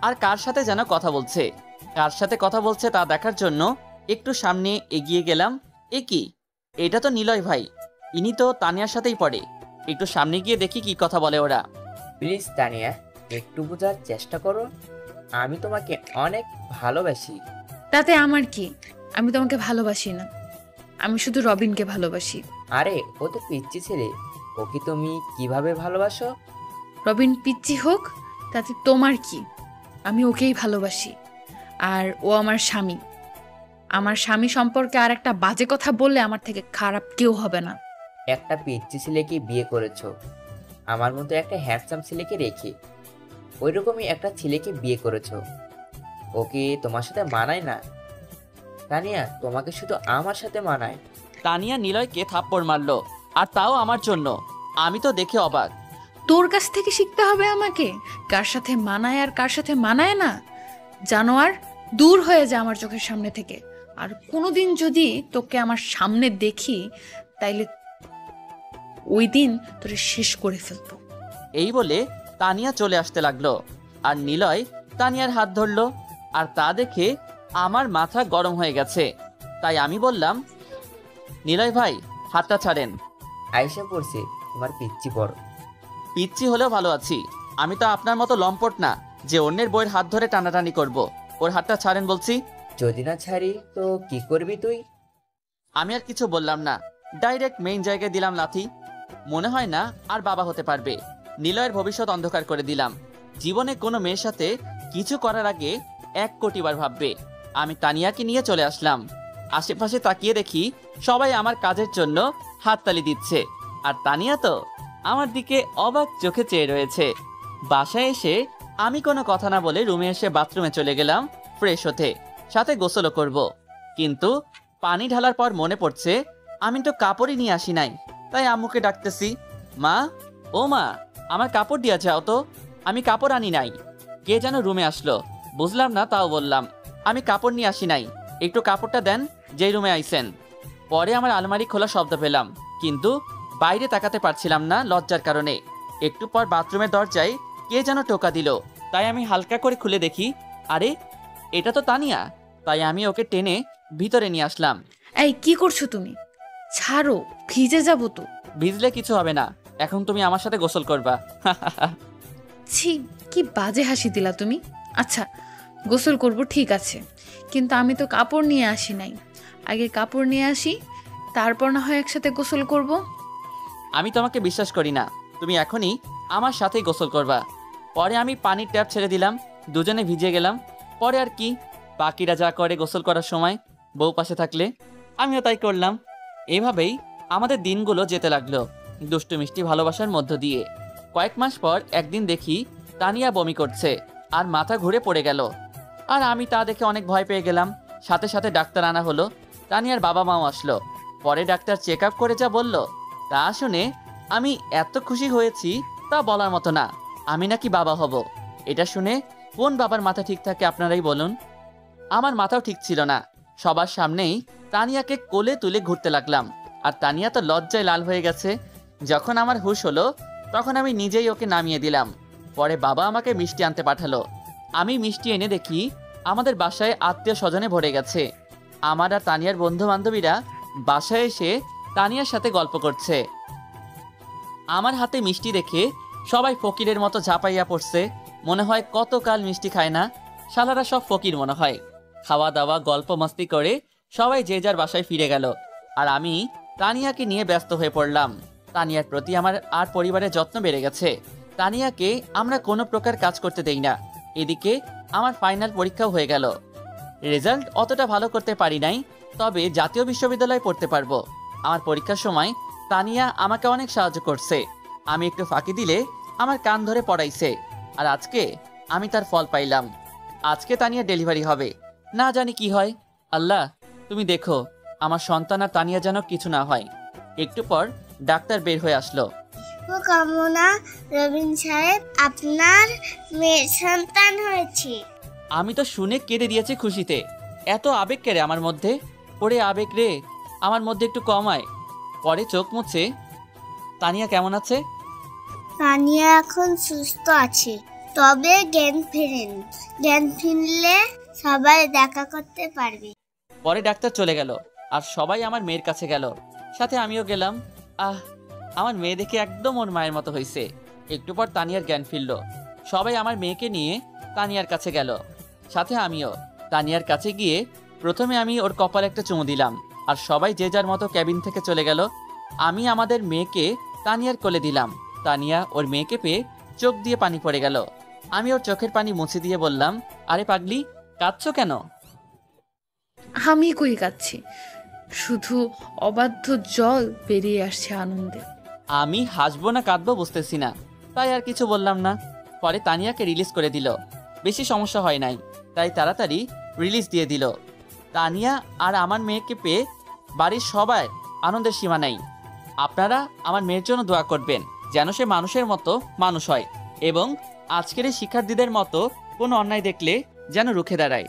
S7: আর কার সাথে যেন কথা বলছে। কার সাথে কথা বলছে তা দেখার জন্য একটু সামনে এগিয়ে গেলাম। এ কি, এটা তো নিলয় ভাই, ইনি তো তানিয়ার সাথেই পড়ে। একটু সামনে গিয়ে দেখি কি কথা বলে ওরা।
S9: প্লিজ তানিয়া, একটু বোঝার চেষ্টা করো, আমি তোমাকে অনেক ভালোবাসি।
S8: তাতে আমার কি? আমি তোমাকে ভালোবাসি না, আমি শুধু রবিনকে ভালোবাসি।
S9: আরে ও তো পিচ্চি ছেলে, ওকে তুমি কিভাবে ভালোবাসো?
S8: রবিন পিচ্চি হোক তাতে তোমার কি? আমি ওকেই ভালোবাসি, আর ও আমার স্বামী। আমার স্বামী সম্পর্কে আর একটা বাজে কথা বললে আমার থেকে খারাপ কেউ হবে না।
S9: একটা পিচ্চি ছেলেকে বিয়ে করেছো, আমার মতো একটা হ্যান্ডসাম ছেলেকে রেখে ওইরকমই একটা ছেলেকে বিয়ে করেছো, ওকে তোমার সাথে মানায় না তানিয়া, তোমাকে শুধু আমার সাথে মানায়।
S7: তানিয়া নিলয়কে থাপ্পড় মারলো, আর তাও আমার জন্য। আমি তো দেখে অবাক।
S8: তোর কাছ থেকে শিখতে হবে আমাকে কার সাথে মানায় আর কার সাথে মানায় না। জানোয়ার, দূর হয়ে যা আমার চোখের সামনে থেকে। আর কোনোদিন যদি তোকে আমার সামনে দেখি তাইলে ওই দিন তোরে শেষ করে ফেলবো।
S7: এই বলে তানিয়া চলে আসতে লাগলো আর নিলয় তানিয়ার হাত ধরলো। আর তা দেখে আমার মাথা গরম হয়ে গেছে। তাই আমি বললাম, নিলয় ভাই, হাতটা ছাড়েন।
S9: আয়েশা পড়ছে তোমার পিচ্ছি বড়।
S7: পিচ্ছি হলেও ভালো আছি। আমি তো আপনার মতো লম্পট না যে অন্যের বইয়ের হাত ধরে টানাটানি করব। ওর হাতটা ছাড়েন বলছি।
S9: যদি না ছাড়ি তো কি করবি তুই?
S7: আমি আর কিছু বললাম না, ডাইরেক্ট মেইন জায়গায় দিলাম লাথি। মনে হয় না আর বাবা হতে পারবে। নিলয়ের ভবিষ্যৎ অন্ধকার করে দিলাম। জীবনে কোনো মেয়ের সাথে কিছু করার আগে 1 কোটি বার ভাববে। আমি তানিয়াকে নিয়ে চলে আসলাম। আশেপাশে তাকিয়ে দেখি সবাই আমার কাজের জন্য হাততালি দিচ্ছে, আর তানিয়া তো আমার দিকে অবাক চোখে চেয়ে রয়েছে। বাসায় এসে আমি কোনো কথা না বলে রুমে এসে বাথরুমে চলে গেলাম ফ্রেশ হতে, সাথে গোসলও করব। কিন্তু পানি ঢালার পর মনে পড়ছে আমি তো কাপড়ই নিয়ে আসি নাই। তাই আম্মুকে ডাকতেছি, মা, ও মা, আমার কাপড় দিয়া যাও তো, আমি কাপড় আনি নাই। কে যেন রুমে আসলো, বুঝলাম না, তাও বললাম, আমি কাপড় নিয়ে আসি নাই, একটু কাপড়টা দেন যেই রুমে আইছেন। পরে আমার আলমারি খোলা শব্দ পেলাম, কিন্তু বাইরে তাকাতে পারছিলাম না লজ্জার কারণে। একটু পর বাথরুমের দরজায় কে যেন টোকা দিল। তাই আমি হালকা করে খুলে দেখি, আরে এটা তো তানিয়া। তাই আমি ওকে টেনে ভিতরে নিয়ে আসলাম।
S8: এই কি করছো তুমি? ছাড়ো, ভিজে যাবো তো।
S7: ভিজলে কিছু হবে না, এখন তুমি আমার সাথে গোসল করবা।
S8: ছি, কি বাজে হাসি দিলা তুমি। আচ্ছা, গোসল করব ঠিক আছে, কিন্তু আমি তো কাপড় নিয়ে আসি নাই। আগে কাপড় নিয়ে আসি, তারপর না হয় একসাথে গোসল করব।
S7: আমি তোমাকে বিশ্বাস করি না, তুমি এখনই আমার সাথেই গোসল করবা। পরে আমি পানির ট্যাপ ছেড়ে দিলাম, দুজনে ভিজে গেলাম। পরে আর কি, বাকিরা যা করে গোসল করার সময়, বউ পাশে থাকলে আমিও তাই করলাম। এভাবেই আমাদের দিনগুলো যেতে লাগলো দুষ্টু মিষ্টি ভালোবাসার মধ্য দিয়ে। কয়েক মাস পর একদিন দেখি তানিয়া বমি করছে আর মাথা ঘুরে পড়ে গেল। আর আমি তা দেখে অনেক ভয় পেয়ে গেলাম। সাথে সাথে ডাক্তার আনা হলো। তানিয়ার বাবা মাও আসলো। পরে ডাক্তার চেক আপ করে যা বলল তা শুনে আমি এত খুশি হয়েছি তা বলার মতো না। আমি নাকি বাবা হব। এটা শুনে কোন বাবার মাথা ঠিক থাকে আপনারাই বলুন। আমার মাথাও ঠিক ছিল না। সবার সামনেই তানিয়াকে কোলে তুলে ঘুরতে লাগলাম, আর তানিয়া তো লজ্জায় লাল হয়ে গেছে। যখন আমার হুঁশ হলো তখন আমি নিজেই ওকে নামিয়ে দিলাম। পরে বাবা আমাকে মিষ্টি আনতে পাঠালো। আমি মিষ্টি এনে দেখি আমাদের বাসায় আত্মীয় স্বজনে ভরে গেছে। আমার আর তানিয়ার বন্ধু বান্ধবীরা বাসায় এসে তানিয়ার সাথে গল্প করছে। আমার হাতে মিষ্টি দেখে সবাই ফকিরের মতো ঝাঁপাইয়া পড়ছে। মনে হয় কতকাল মিষ্টি খায় না, শালারা সব ফকির মনে হয়। খাওয়া দাওয়া গল্প মস্তি করে সবাই যে যার বাসায় ফিরে গেল, আর আমি তানিয়াকে নিয়ে ব্যস্ত হয়ে পড়লাম। তানিয়ার প্রতি আমার আর পরিবারের যত্ন বেড়ে গেছে। তানিয়াকে আমরা কোনো প্রকার কাজ করতে দেই না। এদিকে আমার ফাইনাল পরীক্ষাও হয়ে গেল। রেজাল্ট অতটা ভালো করতে পারি নাই, তবে জাতীয় বিশ্ববিদ্যালয়ে পড়তে পারবো। আমার পরীক্ষার সময় তানিয়া আমাকে অনেক সাহায্য করছে। আমি একটু ফাঁকি দিলে আমার কান ধরে পড়াইছে, আর আজকে আমি তার ফল পাইলাম। আজকে তানিয়া ডেলিভারি হবে, না জানি কি হয়। আল্লাহ, তুমি দেখো আমার সন্তান আর তানিয়া যেন কিছু না হয়। একটু পর ডাক্তার বের হয়ে আসলো।
S10: কামনা রবিন সাহেব, আপনার মেয়ে সন্তান হয়েছে।
S7: আমি তো শুনে কেঁদে দিয়েছি খুশিতে। এত আবেগ কেড়ে আমার মধ্যে। ওরে আবেগ রে, আমার মধ্যে একটু কমায়। পরে চোখ মুছে, তানিয়া কেমন আছে?
S10: তানিয়া এখন সুস্থ আছে, তবে জ্ঞান ফিরলে সবাই দেখা করতে পারবে।
S7: পরে ডাক্তার চলে গেল আর সবাই আমার মেয়ের কাছে গেল, সাথে আমিও গেলাম। আমার মেয়ে দেখে একদম ওর মায়ের মতো হয়েছে। একটু পর তানিয়ার জ্ঞান ফিরল। সবাই আমার মেয়েকে নিয়ে তানিয়ার কাছে গেল, সাথে আমিও। তানিয়ার কাছে গিয়ে প্রথমে আমি ওর কপালে একটা চুমু দিলাম, আর সবাই যে যার মতো ক্যাবিন থেকে চলে গেল। আমি আমাদের মেয়েকে তানিয়ার কোলে দিলাম। তানিয়া ওর মেয়েকে পেয়ে চোখ দিয়ে পানি পড়ে গেল। আমি ওর চোখের পানি মুছে দিয়ে বললাম, আরে পাগলি, কাঁদছো কেন?
S8: আমি কই কাচ্ছি, শুধু অবাধ্য জল বেরিয়ে আসছে আনন্দে।
S7: আমি হাসবো না কাঁদবো বুঝতেছি না, তাই আর কিছু বললাম না। পরে তানিয়াকে রিলিজ করে দিল। বেশি সমস্যা হয় নাই, তাই তাড়াতাড়ি রিলিজ দিয়ে দিল। তানিয়া আর আমার মেয়েকে পেয়ে বাড়ির সবাই আনন্দের সীমা নাই। আপনারা আমার মেয়ের জন্য দোয়া করবেন যেন সে মানুষের মতো মানুষ হয়, এবং আজকের এই শিক্ষার্থীদের মতো কোনো অন্যায় দেখলে যেন রুখে দাঁড়ায়।